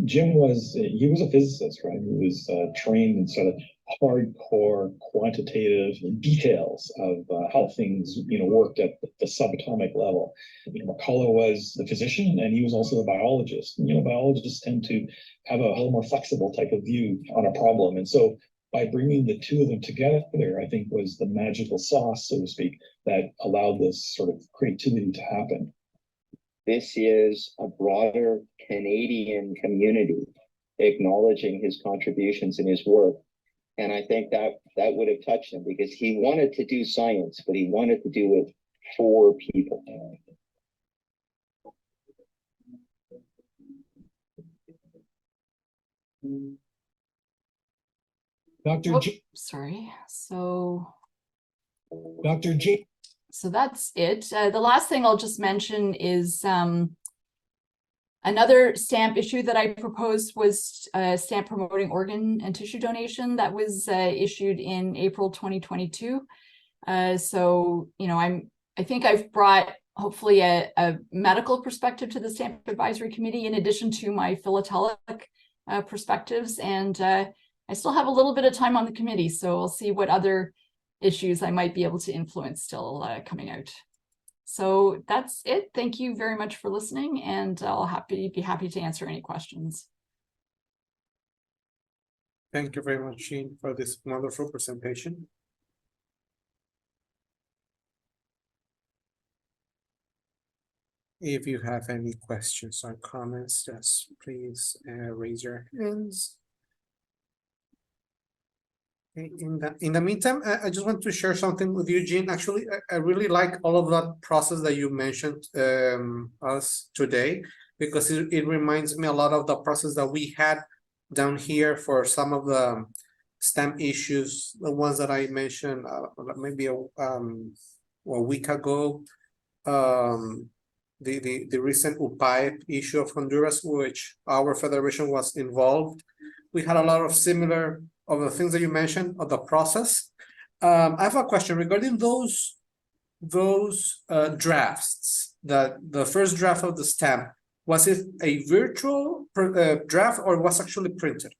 Speaker 4: Jim was a physicist, right? He was trained in sort of hardcore quantitative details of how things worked at the subatomic level. McCullough was the physician, and he was also the biologist. Biologists tend to have a little more flexible type of view on a problem, and so by bringing the two of them together, I think was the magical sauce, so to speak, that allowed this sort of creativity to happen.
Speaker 5: This is a broader Canadian community acknowledging his contributions and his work. And I think that would have touched him because he wanted to do science, but he wanted to do it for people.
Speaker 2: Dr.
Speaker 1: Oh,
Speaker 2: J.
Speaker 1: sorry. So
Speaker 2: Dr. J.
Speaker 1: So that's it. The last thing I'll just mention is another stamp issue that I proposed was a stamp promoting organ and tissue donation that was issued in April 2022. So, you know, I think I've brought hopefully a medical perspective to the Stamp Advisory Committee in addition to my philatelic perspectives. And I still have a little bit of time on the committee, so we'll see what other issues I might be able to influence still coming out. So that's it. Thank you very much for listening, and I'll be happy to answer any questions.
Speaker 6: Thank you very much, Jean, for this wonderful presentation. If you have any questions or comments, just please raise your hands. In the meantime, I just want to share something with you, Jean. Actually, I really like all of that process that you mentioned us today, because it reminds me a lot of the process that we had down here for some of the stamp issues, the ones that I mentioned maybe a week ago. The recent UPAEP issue of Honduras, which our federation was involved. We had a lot of similar of the things that you mentioned of the process. I have a question regarding those drafts. That the first draft of the stamp, was it a virtual draft or was actually printed?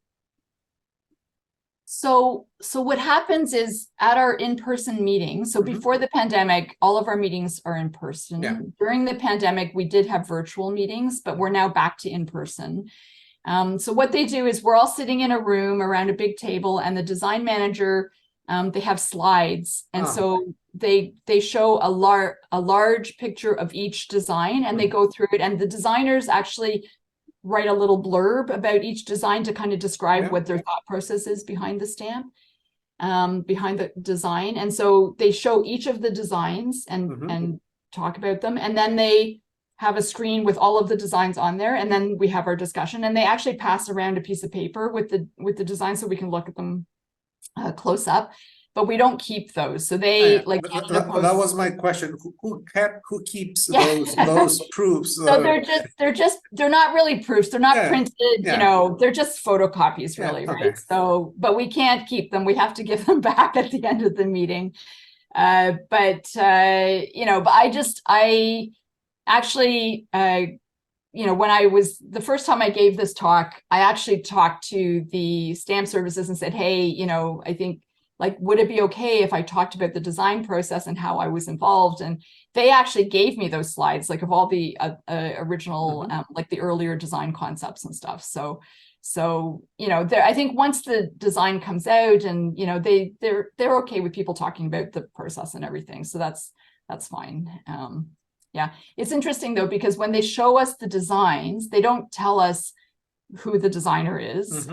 Speaker 1: So what happens is at our in-person meetings, so before the pandemic, all of our meetings are in person.
Speaker 6: Yeah.
Speaker 1: During the pandemic, we did have virtual meetings, but we're now back to in-person. So what they do is we're all sitting in a room around a big table, and the design manager, they have slides. And so they show a large picture of each design, and they go through it, and the designers actually write a little blurb about each design to kind of describe what their thought process is behind the stamp, behind the design. And so they show each of the designs and talk about them. And then they have a screen with all of the designs on there. And then we have our discussion, and they actually pass around a piece of paper with the design so we can look at them close up. But we don't keep those. So they
Speaker 6: that was my question. Who keeps those proofs?
Speaker 1: So they're not really proofs. They're not printed, you know, they're just photocopies really, right? So, but we can't keep them. We have to give them back at the end of the meeting. You know, but I actually, you know, when the first time I gave this talk, I actually talked to the stamp services and said, hey, you know, I think, like, would it be okay if I talked about the design process and how I was involved? And they actually gave me those slides, like of all the original, like the earlier design concepts and stuff. So you know, I think once the design comes out, and you know, they're okay with people talking about the process and everything. So that's fine. Yeah, it's interesting though, because when they show us the designs, they don't tell us who the designer is,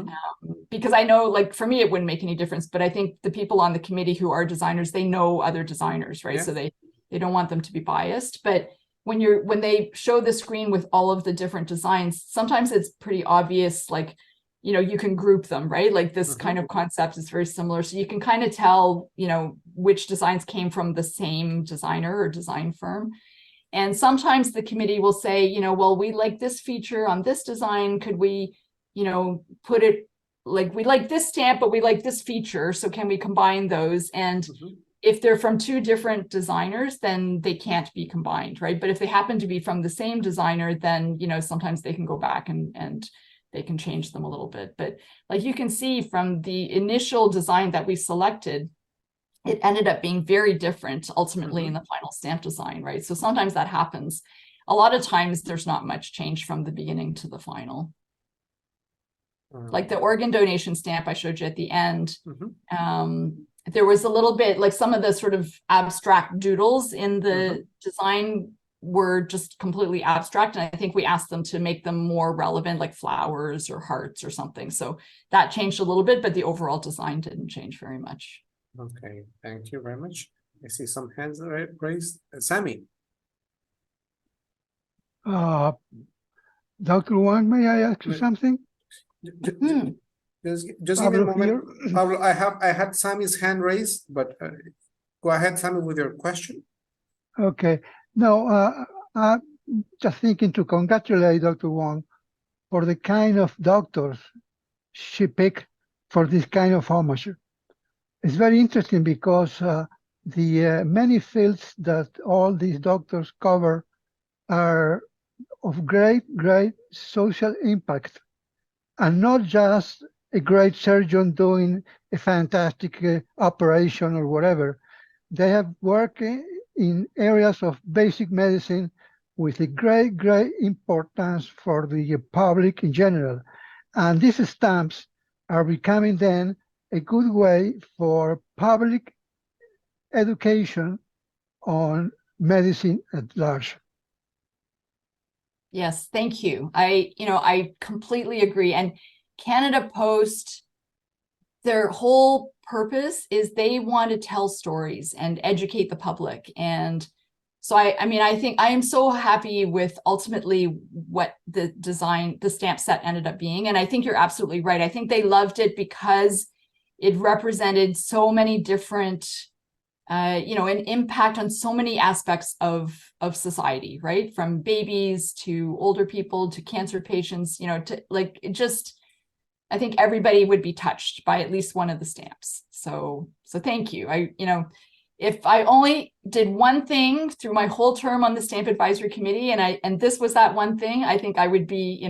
Speaker 1: because I know, like, for me it wouldn't make any difference, but I think the people on the committee who are designers, they know other designers, right? So they don't want them to be biased. But when they show the screen with all of the different designs, sometimes it's pretty obvious, like, you know, you can group them, right? Like this kind of concept is very similar, so you can kind of tell, you know, which designs came from the same designer or design firm. And sometimes the committee will say, you know, well, we like this feature on this design. Could we, you know, put it, like, we like this stamp, but we like this feature. So can we combine those? And if they're from two different designers, then they can't be combined, right? But if they happen to be from the same designer, then, you know, sometimes they can go back and they can change them a little bit. But like you can see from the initial design that we selected, it ended up being very different ultimately in the final stamp design, right? So sometimes that happens. A lot of times there's not much change from the beginning to the final. Like the organ donation stamp I showed you at the end, there was a little bit, like some of the sort of abstract doodles in the design were just completely abstract. And I think we asked them to make them more relevant, like flowers or hearts or something. So that changed a little bit, but the overall design didn't change very much.
Speaker 6: Okay, thank you very much. I see some hands raised. Sammy.
Speaker 7: Dr. Wang, may I ask you something?
Speaker 6: Just give me a moment. Pablo, I had Sammy's hand raised, but go ahead, Sammy, with your question.
Speaker 7: Okay. No, I'm just thinking to congratulate Dr. Wang for the kind of doctors she picked for this kind of homage. It's very interesting because the many fields that all these doctors cover are of great social impact, and not just a great surgeon doing a fantastic operation or whatever. They have worked in areas of basic medicine with a great importance for the public in general. And these stamps are becoming then a good way for public education on medicine at large.
Speaker 1: Yes, thank you. I completely agree. And Canada Post, their whole purpose is they want to tell stories and educate the public. And so I think I am so happy with ultimately what the design, the stamp set ended up being. And I think you're absolutely right. I think they loved it because it represented so many different, an impact on so many aspects of society, right? From babies to older people to cancer patients, to like, it just, I think everybody would be touched by at least one of the stamps. So thank you. If I only did one thing through my whole term on the Stamp Advisory Committee, and this was that one thing, I think I would be,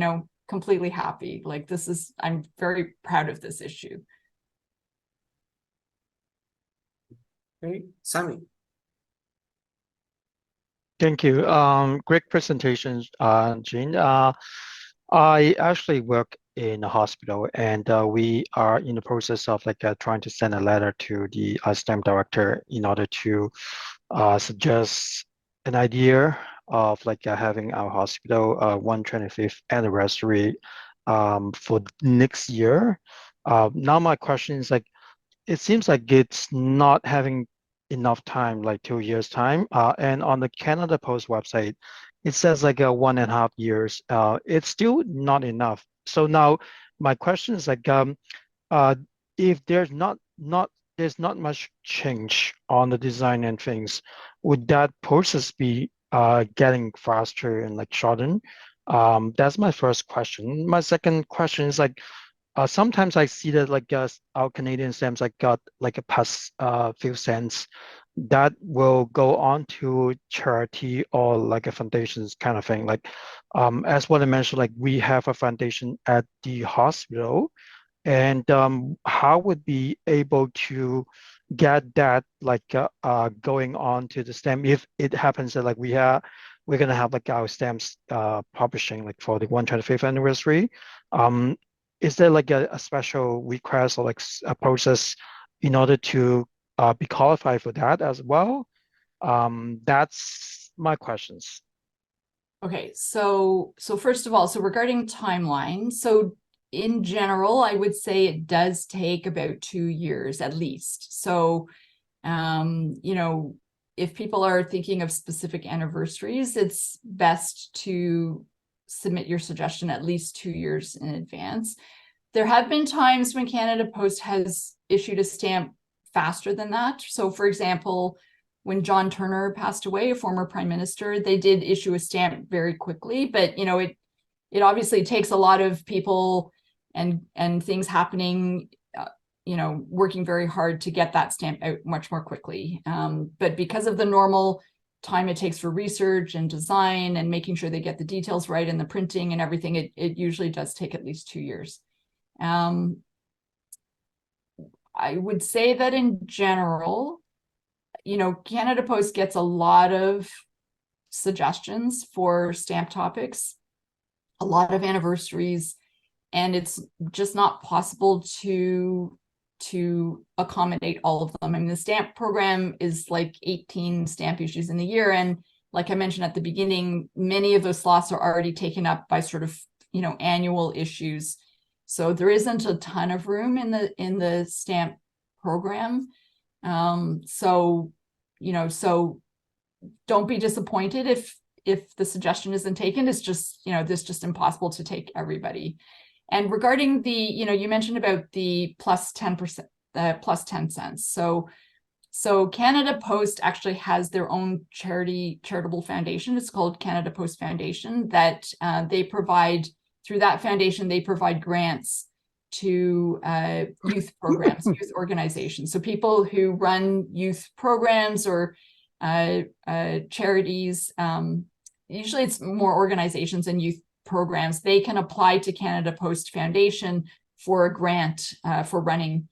Speaker 1: completely happy. Like I'm very proud of this issue.
Speaker 6: Okay, Sammy.
Speaker 8: Thank you. Great presentation, Jean. I actually work in a hospital, and we are in the process of trying to send a letter to the STEM director in order to suggest an idea of having our hospital 125th anniversary for next year. Now my question is it seems like it's not having enough time, like 2 years time. And on the Canada Post website, it says 1.5 years. It's still not enough. So now my question is if there's not much change on the design and things, would that process be getting faster and shortened? That's my first question. My second question is sometimes I see that our Canadian stamps got a past few cents that will go on to charity or a foundations kind of thing. As what I mentioned, we have a foundation at the hospital, and how would be able to get that going on to the stamp if it happens that we're gonna have our stamps publishing for the 125th anniversary. Is there a special request or a process in order to be qualified for that as well? That's my questions.
Speaker 1: Okay, so first of all, regarding timeline, so in general, I would say it does take about 2 years at least. So, if people are thinking of specific anniversaries, it's best to submit your suggestion at least 2 years in advance. There have been times when Canada Post has issued a stamp faster than that. So for example, when John Turner passed away, a former prime minister, they did issue a stamp very quickly, but it obviously takes a lot of people and things happening, working very hard to get that stamp out much more quickly. But because of the normal time it takes for research and design and making sure they get the details right and the printing and everything, it usually does take at least 2 years. I would say that in general, Canada Post gets a lot of suggestions for stamp topics, a lot of anniversaries, and it's just not possible to accommodate all of them. I mean, the stamp program is 18 stamp issues in the year, and like I mentioned at the beginning, many of those slots are already taken up by sort of, annual issues. So there isn't a ton of room in the stamp program. So don't be disappointed if the suggestion isn't taken. It's just, this just impossible to take everybody. And regarding the, you mentioned about the plus 10%, plus 10 cents. So Canada Post actually has their own charitable foundation. It's called Canada Post Foundation, that they provide, through that foundation, they provide grants to youth programs, youth organizations. So people who run youth programs or charities, usually it's more organizations and youth programs, they can apply to Canada Post Foundation for a grant for running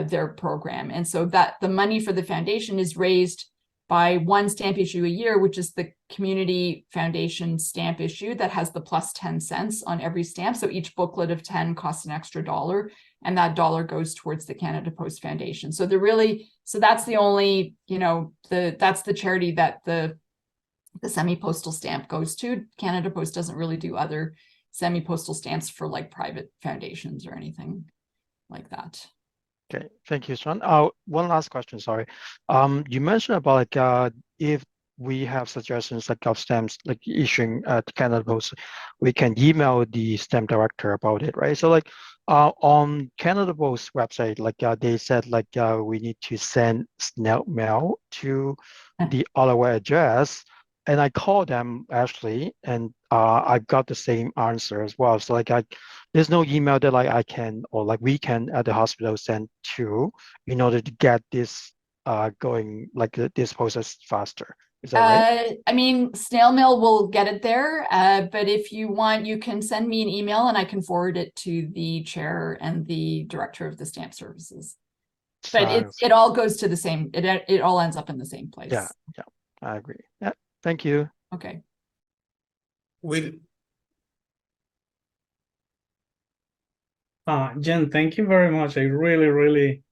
Speaker 1: their program. And so that the money for the foundation is raised by one stamp issue a year, which is the Community Foundation stamp issue that has the plus 10 cents on every stamp. So each booklet of 10 costs an extra $1, and that $1 goes towards the Canada Post Foundation. So that's the only, that's the charity that the semi-postal stamp goes to. Canada Post doesn't really do other semi-postal stamps for like private foundations or anything like that.
Speaker 8: Okay, thank you, Sean. One last question, sorry. You mentioned about like if we have suggestions like of stamps like issuing to Canada Post, we can email the stamp director about it, right? So like on Canada Post website, like they said like we need to send snail mail to the Ottawa address. And I called them actually, and I got the same answer as well. So like there's no email that like I can or like we can at the hospital send to in order to get this going, like this process faster. Is that right?
Speaker 1: I mean, snail mail will get it there, but if you want, you can send me an email and I can forward it to the chair and the director of the stamp services. But it all goes to the same, it all ends up in the same place.
Speaker 8: Yeah, I agree. Yeah, thank you.
Speaker 1: Okay.
Speaker 9: Jen, thank you very much. I really, really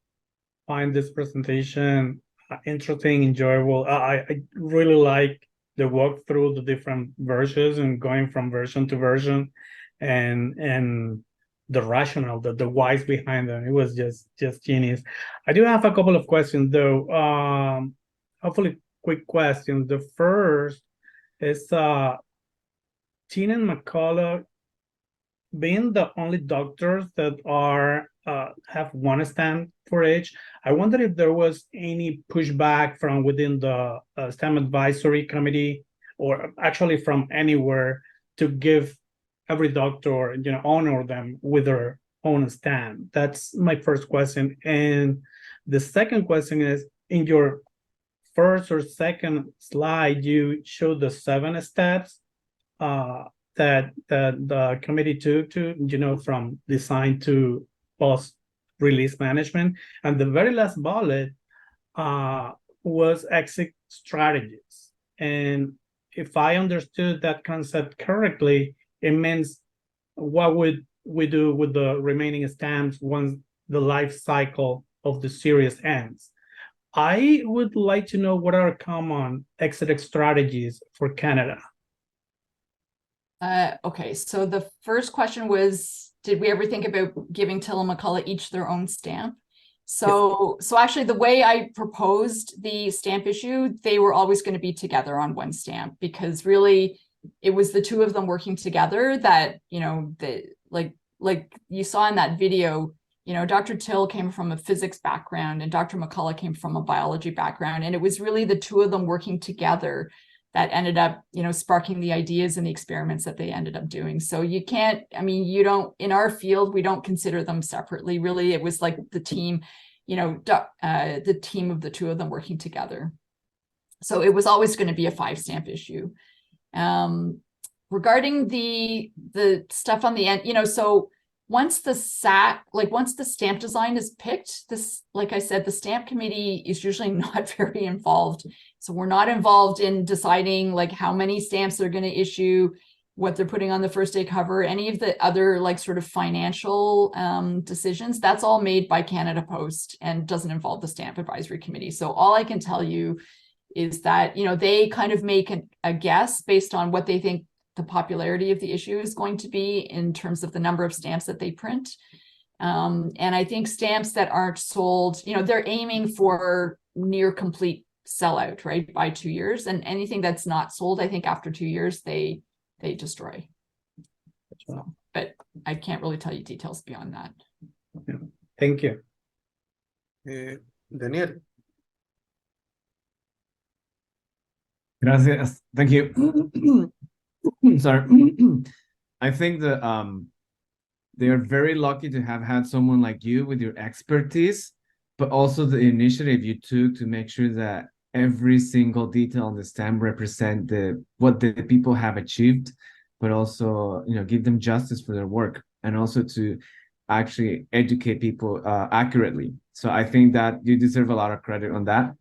Speaker 9: find this presentation interesting, enjoyable. I really like the walk through the different versions and going from version to version, and the rationale, the whys behind them. It was just genius. I do have a couple of questions though. Hopefully quick questions. The first is Tina and McCullough, being the only doctors that have one stamp for each, I wonder if there was any pushback from within the stamp advisory committee, or actually from anywhere, to give every doctor, honor them with their own stamp. That's my first question. And the second question is, in your first or second slide, you showed the 7 steps that the committee took to, from design to post-release management. And the very last bullet was exit strategies. And if I understood that concept correctly, it means what would we do with the remaining stamps once the life cycle of the series ends. I would like to know what are common exit strategies for Canada.
Speaker 1: Okay, so the first question was, did we ever think about giving Till and McCullough each their own stamp? So actually the way I proposed the stamp issue, they were always going to be together on one stamp, because really it was the two of them working together that, like you saw in that video, Dr. Till came from a physics background and Dr. McCullough came from a biology background. And it was really the two of them working together that ended up, sparking the ideas and the experiments that they ended up doing. So you can't, in our field, we don't consider them separately. Really, it was like the team, the team of the two of them working together. So it was always going to be a 5-stamp issue. Regarding the stuff on the end, so once the stamp design is picked, like I said, the stamp committee is usually not very involved. So we're not involved in deciding like how many stamps they're going to issue, what they're putting on the first day cover, any of the other like sort of financial decisions. That's all made by Canada Post and doesn't involve the stamp advisory committee. So all I can tell you is that, you know, they kind of make a guess based on what they think the popularity of the issue is going to be in terms of the number of stamps that they print. And I think stamps that aren't sold, you know, they're aiming for near complete sellout, right, by 2 years. And anything that's not sold, I think after 2 years, they destroy. So, but I can't really tell you details beyond that.
Speaker 9: Yeah. Thank you.
Speaker 6: Daniel.
Speaker 10: Gracias. Thank you. Sorry. I think that they are very lucky to have had someone like you with your expertise, but also the initiative you took to make sure that every single detail on the stamp represent what the people have achieved, but also, you know, give them justice for their work, and also to actually educate people accurately. So I think that you deserve a lot of credit on that.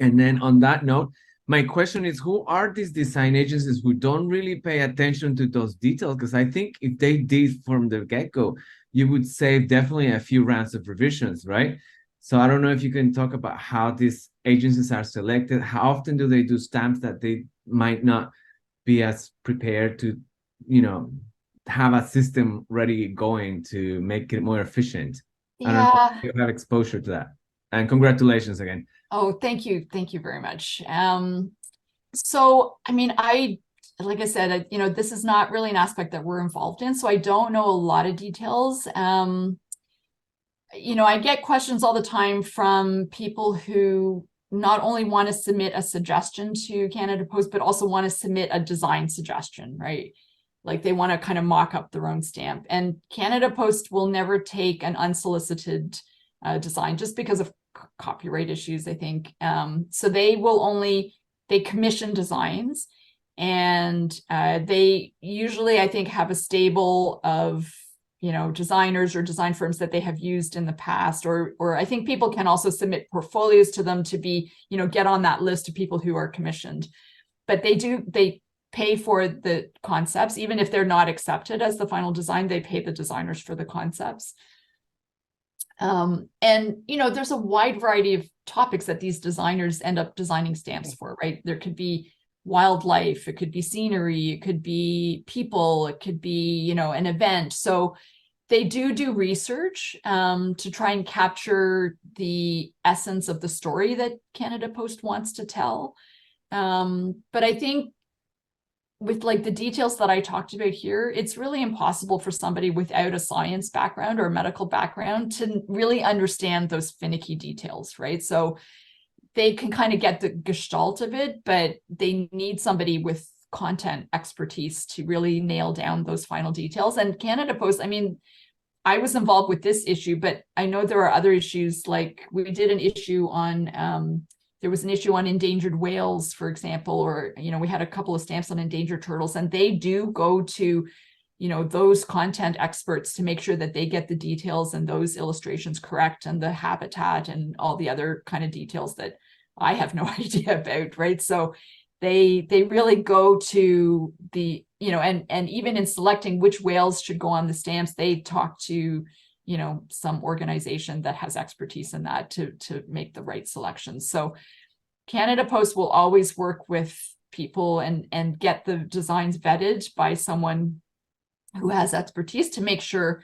Speaker 10: And then on that note, my question is, who are these design agencies who don't really pay attention to those details? Because I think if they did from the get-go, you would save definitely a few rounds of revisions, right? So I don't know if you can talk about how these agencies are selected. How often do they do stamps that they might not be as prepared to, you know, have a system ready going to make it more efficient? I don't know if you have exposure to that. And congratulations again.
Speaker 1: Oh, thank you. Thank you very much. So, I mean, like I said, you know, this is not really an aspect that we're involved in, so I don't know a lot of details. You know, I get questions all the time from people who not only want to submit a suggestion to Canada Post, but also want to submit a design suggestion, right? Like they want to kind of mock up their own stamp. And Canada Post will never take an unsolicited design just because of copyright issues, I think. So they commission designs, and they usually, I think, have a stable of, you know, designers or design firms that they have used in the past, or I think people can also submit portfolios to them to be, you know, get on that list of people who are commissioned. But they pay for the concepts, even if they're not accepted as the final design, they pay the designers for the concepts. And, you know, there's a wide variety of topics that these designers end up designing stamps for, right? There could be wildlife, it could be scenery, it could be people, it could be, you know, an event. So they do research to try and capture the essence of the story that Canada Post wants to tell. But I think with like the details that I talked about here, it's really impossible for somebody without a science background or a medical background to really understand those finicky details, right? So they can kind of get the gestalt of it, but they need somebody with content expertise to really nail down those final details. And Canada Post, I mean, I was involved with this issue, but I know there are other issues. Like we did an issue on, there was an issue on endangered whales, for example, or, you know, we had a couple of stamps on endangered turtles, and they do go to, you know, those content experts to make sure that they get the details and those illustrations correct, and the habitat and all the other kind of details that I have no idea about, right? So they really go to the, you know, and even in selecting which whales should go on the stamps, they talk to, you know, some organization that has expertise in that to make the right selections. So Canada Post will always work with people and get the designs vetted by someone who has expertise to make sure,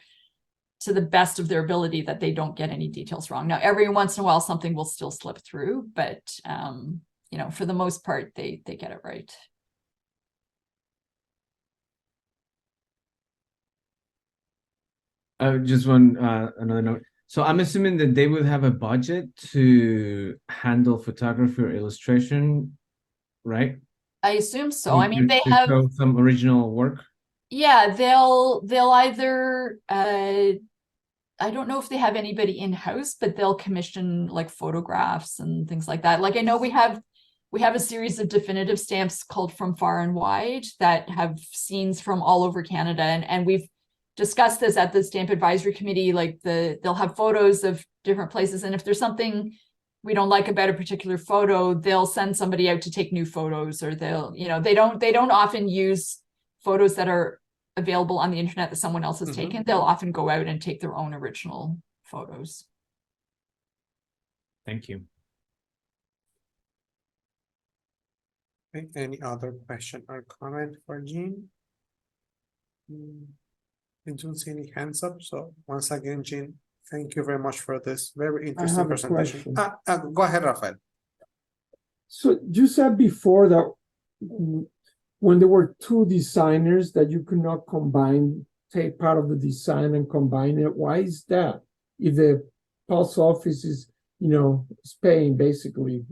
Speaker 1: to the best of their ability, that they don't get any details wrong. Now, every once in a while, something will still slip through, but you know, for the most part, they get it right.
Speaker 10: Just one another note. So I'm assuming that they would have a budget to handle photography or illustration, right?
Speaker 1: I assume so. I mean, they
Speaker 10: To
Speaker 1: have
Speaker 10: show some original work.
Speaker 1: Yeah, they'll either I don't know if they have anybody in-house, but they'll commission like photographs and things like that. Like I know we have a series of definitive stamps called From Far and Wide that have scenes from all over Canada, and we've discussed this at the Stamp Advisory Committee. Like they'll have photos of different places, and if there's something we don't like about a particular photo, they'll send somebody out to take new photos, or they'll, you know, they don't often use photos that are available on the internet that someone else has taken. They'll often go out and take their own original photos.
Speaker 10: Thank you.
Speaker 6: Any other question or comment for Jean? I don't see any hands up, so once again, Jean, thank you very much for this very interesting
Speaker 11: have a
Speaker 6: presentation.
Speaker 11: question.
Speaker 6: Go ahead, Rafael.
Speaker 11: So you said before that when there were two designers that you could not combine, take part of the design and combine it. Why is that? If the post office is, is paying basically.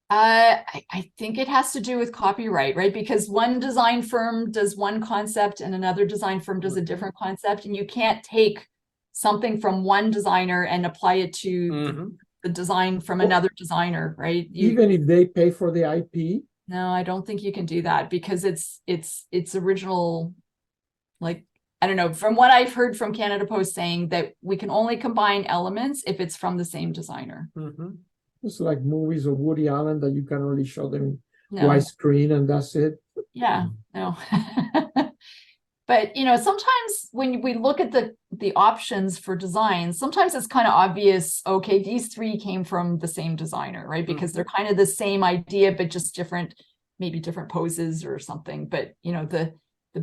Speaker 1: I think it has to do with copyright, right? Because one design firm does one concept and another design firm does a different concept, and you can't take something from one designer and apply it to the design from another designer, right?
Speaker 11: Even if they pay for the IP?
Speaker 1: No, I don't think you can do that because it's original, like, I don't know, from what I've heard from Canada Post saying that we can only combine elements if it's from the same designer.
Speaker 11: It's like movies of Woody Allen that you can only show them
Speaker 1: No.
Speaker 11: widescreen and that's it.
Speaker 1: Yeah, no. But sometimes when we look at the options for design, sometimes it's kind of obvious, okay, these three came from the same designer, right? Because they're kind of the same idea, but just different, maybe different poses or something. But the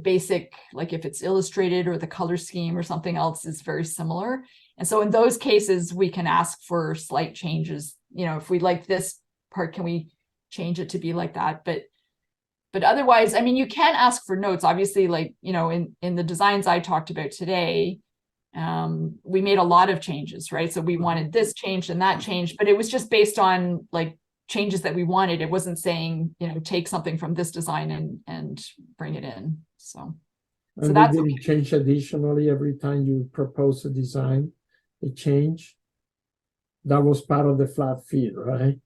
Speaker 1: basic, like if it's illustrated or the color scheme or something else is very similar. And so in those cases, we can ask for slight changes. If we like this part, can we change it to be like that? But otherwise, I mean, you can ask for notes, obviously, like, in the designs I talked about today, we made a lot of changes, right? So we wanted this changed and that changed, but it was just based on like changes that we wanted. It wasn't saying, take something from this design and bring it in. So
Speaker 11: And
Speaker 1: that's
Speaker 11: they didn't change additionally every time you propose a design, a change. That was part of the flat fee, right?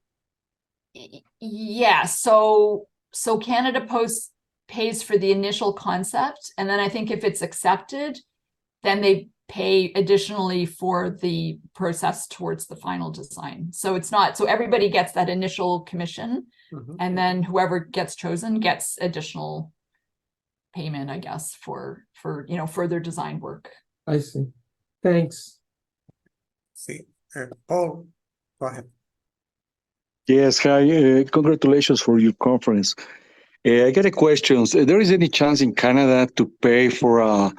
Speaker 1: Yeah. So Canada Post pays for the initial concept, and then I think if it's accepted, then they pay additionally for the process towards the final design. So it's not, so everybody gets that initial commission, and then whoever gets chosen gets additional payment, I guess, for further design work.
Speaker 11: I see. Thanks.
Speaker 6: See, Paul, go ahead.
Speaker 12: Yes, hi. Congratulations for your conference. I got a question. There is any chance in Canada to pay for a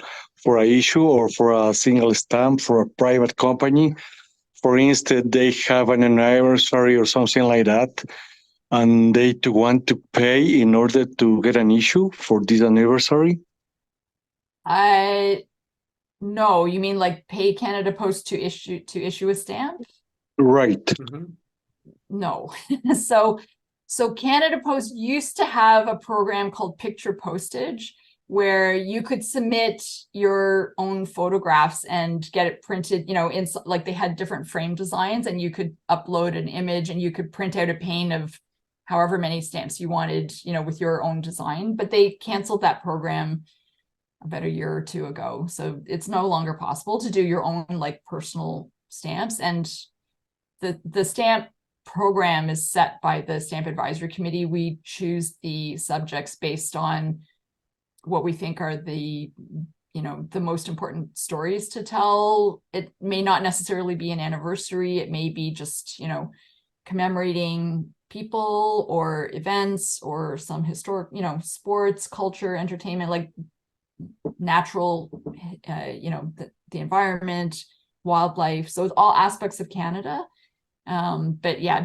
Speaker 12: issue or for a single stamp for a private company? For instance, they have an anniversary or something like that, and they want to pay in order to get an issue for this anniversary?
Speaker 1: No, you mean like pay Canada Post to issue a stamp?
Speaker 12: Right.
Speaker 1: No. So Canada Post used to have a program called Picture Postage, where you could submit your own photographs and get it printed, in like they had different frame designs, and you could upload an image and you could print out a pane of however many stamps you wanted, with your own design. But they canceled that program about a year or two ago. So it's no longer possible to do your own like personal stamps. And the stamp program is set by the Stamp Advisory Committee. We choose the subjects based on what we think are the most important stories to tell. It may not necessarily be an anniversary. It may be just, commemorating people or events or some historic, sports, culture, entertainment, like natural, the environment, wildlife. So it's all aspects of Canada. But yeah,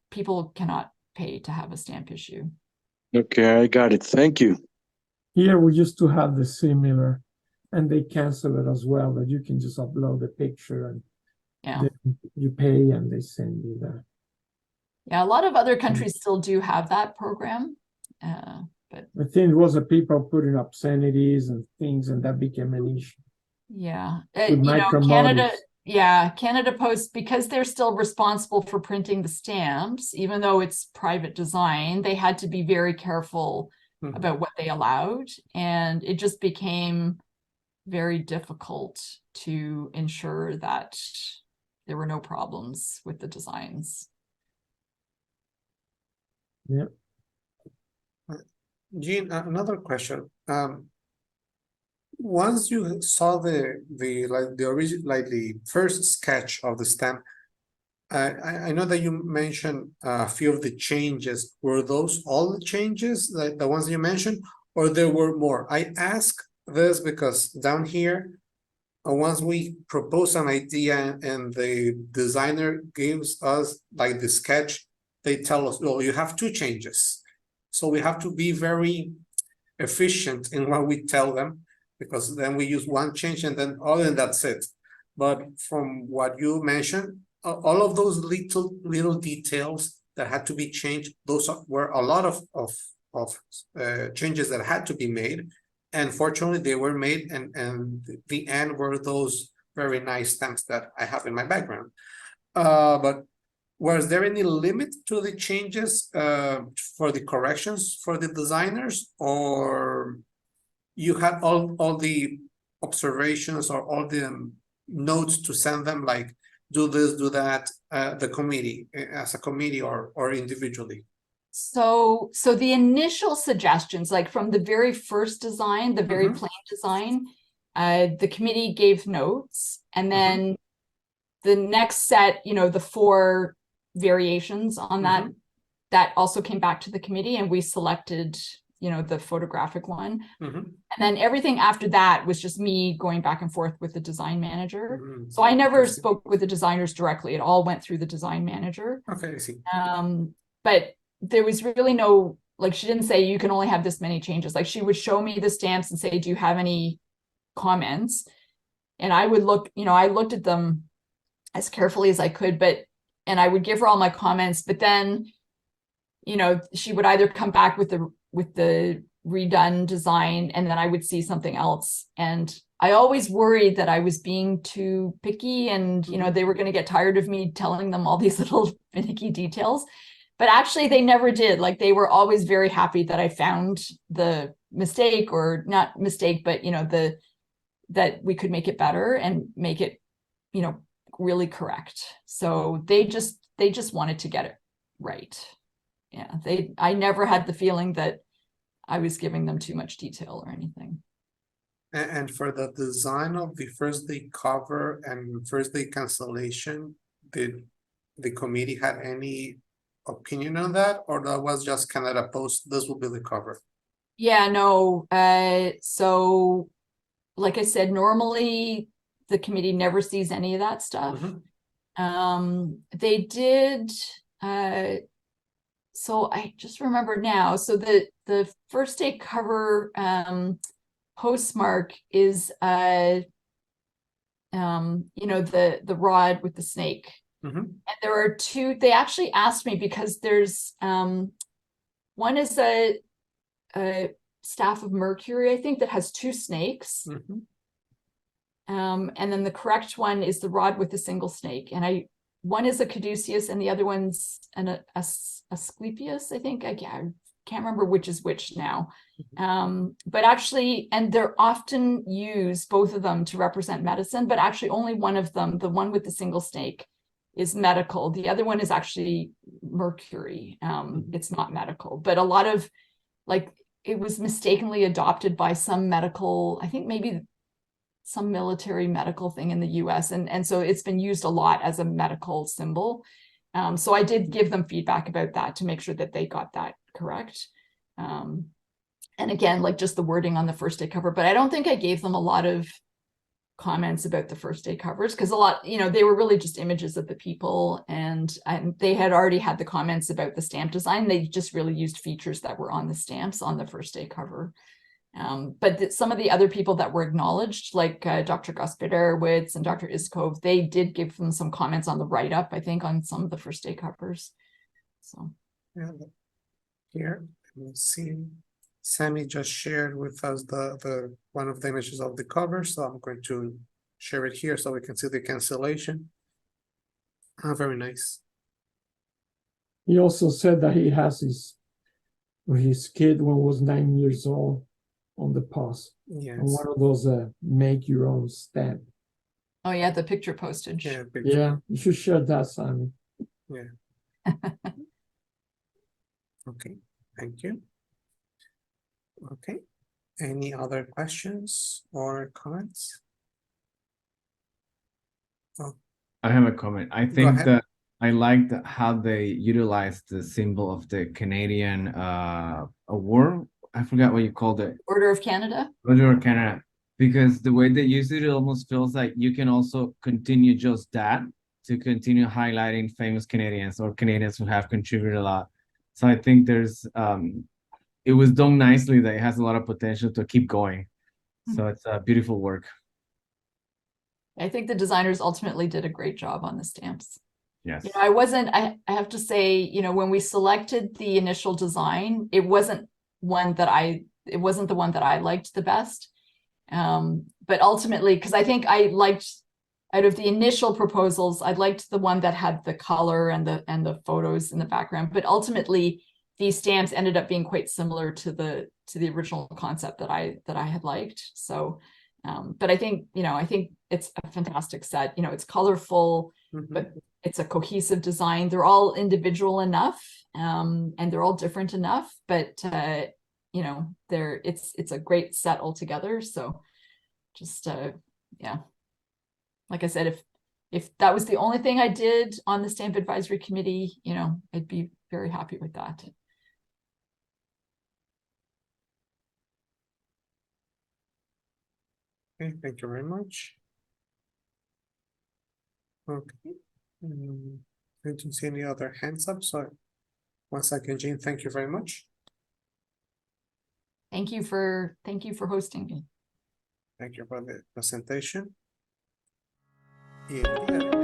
Speaker 1: people cannot pay to have a stamp issue.
Speaker 12: Okay, I got it. Thank you.
Speaker 11: Here we used to have the similar, and they cancel it as well, that you can just upload the picture and then you pay and they send you that.
Speaker 1: Yeah, a lot of other countries still do have that program. But
Speaker 11: I think it was the people putting obscenities and things, and that became an issue.
Speaker 1: Yeah, Canada Post, because they're still responsible for printing the stamps, even though it's private design, they had to be very careful about what they allowed. And it just became very difficult to ensure that there were no problems with the designs.
Speaker 11: Yeah.
Speaker 6: Jean, another question. Once you saw the original, like the first sketch of the stamp, I know that you mentioned a few of the changes. Were those all the changes, the ones you mentioned, or there were more? I ask this because down here, once we propose an idea and the designer gives us like the sketch, they tell us, well, you have two changes. So we have to be very efficient in what we tell them, because then we use one change and then all, and that's it. But from what you mentioned, all of those little details that had to be changed, those were a lot of changes that had to be made. And fortunately, they were made, and the end were those very nice stamps that I have in my background. But was there any limit to the changes for the corrections for the designers, or you had all the observations or all the notes to send them, like do this, do that, the committee, as a committee or individually?
Speaker 1: So the initial suggestions, like from the very first design, the very plain design, the committee gave notes, and then the next set, the 4 variations on that also came back to the committee, and we selected, the photographic one. And then everything after that was just me going back and forth with the design manager. So I never spoke with the designers directly. It all went through the design manager.
Speaker 6: Okay, I see.
Speaker 1: But there was really no, like, she didn't say you can only have this many changes. Like, she would show me the stamps and say, do you have any comments? And I would look, I looked at them as carefully as I could, and I would give her all my comments, but then, she would either come back with the redone design, and then I would see something else. And I always worried that I was being too picky, and, they were going to get tired of me telling them all these little finicky details. But actually, they never did. Like, they were always very happy that I found the mistake, or not mistake, but, that we could make it better and make it, really correct. So they just wanted to get it right. Yeah, I never had the feeling that I was giving them too much detail or anything.
Speaker 6: And for the design of the first day cover and first day cancellation, did the committee have any opinion on that, or that was just kind of a post, this will be the cover?
Speaker 1: Yeah, no. So like I said, normally the committee never sees any of that stuff. They did, so I just remember now. So the first day cover postmark is the rod with the snake. And there are 2. They actually asked me, because there's one is a staff of Mercury, I think, that has 2 snakes. And then the correct one is the rod with a single snake. And one is a caduceus and the other one's an Asclepius, I think. I can't remember which is which now. But actually, and they're often used, both of them, to represent medicine, but actually only one of them, the one with the single snake, is medical. The other one is actually Mercury. It's not medical, but a lot of, like, it was mistakenly adopted by some medical, I think maybe some military medical thing in the US. And so it's been used a lot as a medical symbol. So I did give them feedback about that to make sure that they got that correct. And again, like, just the wording on the first day cover, but I don't think I gave them a lot of comments about the first day covers, because a lot, they were really just images of the people, and they had already had the comments about the stamp design. They just really used features that were on the stamps on the first day cover. But some of the other people that were acknowledged, like Dr. Gospodarowicz and Dr. Iskov, they did give them some comments on the write-up, I think, on some of the first day covers. So
Speaker 6: yeah, here, let's see. Sammy just shared with us the one of the images of the cover, so I'm going to share it here so we can see the cancellation. Very nice.
Speaker 11: He also said that he has his kid when he was 9 years old on the pause.
Speaker 6: Yes.
Speaker 11: And one of those make your own stamp.
Speaker 1: oh yeah, the picture postage.
Speaker 6: Yeah, picture.
Speaker 11: Yeah, you should share that, Sammy.
Speaker 6: Yeah. Okay, thank you. Okay, any other questions or comments? Oh,
Speaker 10: I have a comment. I think
Speaker 6: ahead.
Speaker 10: that I liked how they utilized the symbol of the Canadian award. I forgot what you called it.
Speaker 1: Order of Canada.
Speaker 10: Order of Canada. Because the way they use it, it almost feels like you can also continue just that to continue highlighting famous Canadians or Canadians who have contributed a lot. So I think there's it was done nicely that it has a lot of potential to keep going. So it's a beautiful work.
Speaker 1: I think the designers ultimately did a great job on the stamps.
Speaker 10: Yes.
Speaker 1: You know, I have to say, you know, when we selected the initial design, it wasn't the one that I liked the best. But ultimately, because I think I liked, out of the initial proposals, I liked the one that had the color and the photos in the background. But ultimately, these stamps ended up being quite similar to the original concept that I had liked. So, but I think, you know, I think it's a fantastic set. You know, it's colorful, but it's a cohesive design. They're all individual enough, and they're all different enough, but you know, it's a great set altogether. So just yeah, like I said, if that was the only thing I did on the Stamp Advisory Committee, you know, I'd be very happy with that.
Speaker 6: Okay, thank you very much. Okay. I don't see any other hands up, so once again, Jean, thank you very much.
Speaker 1: Thank you for hosting me.
Speaker 6: Thank you for the presentation. Y el día de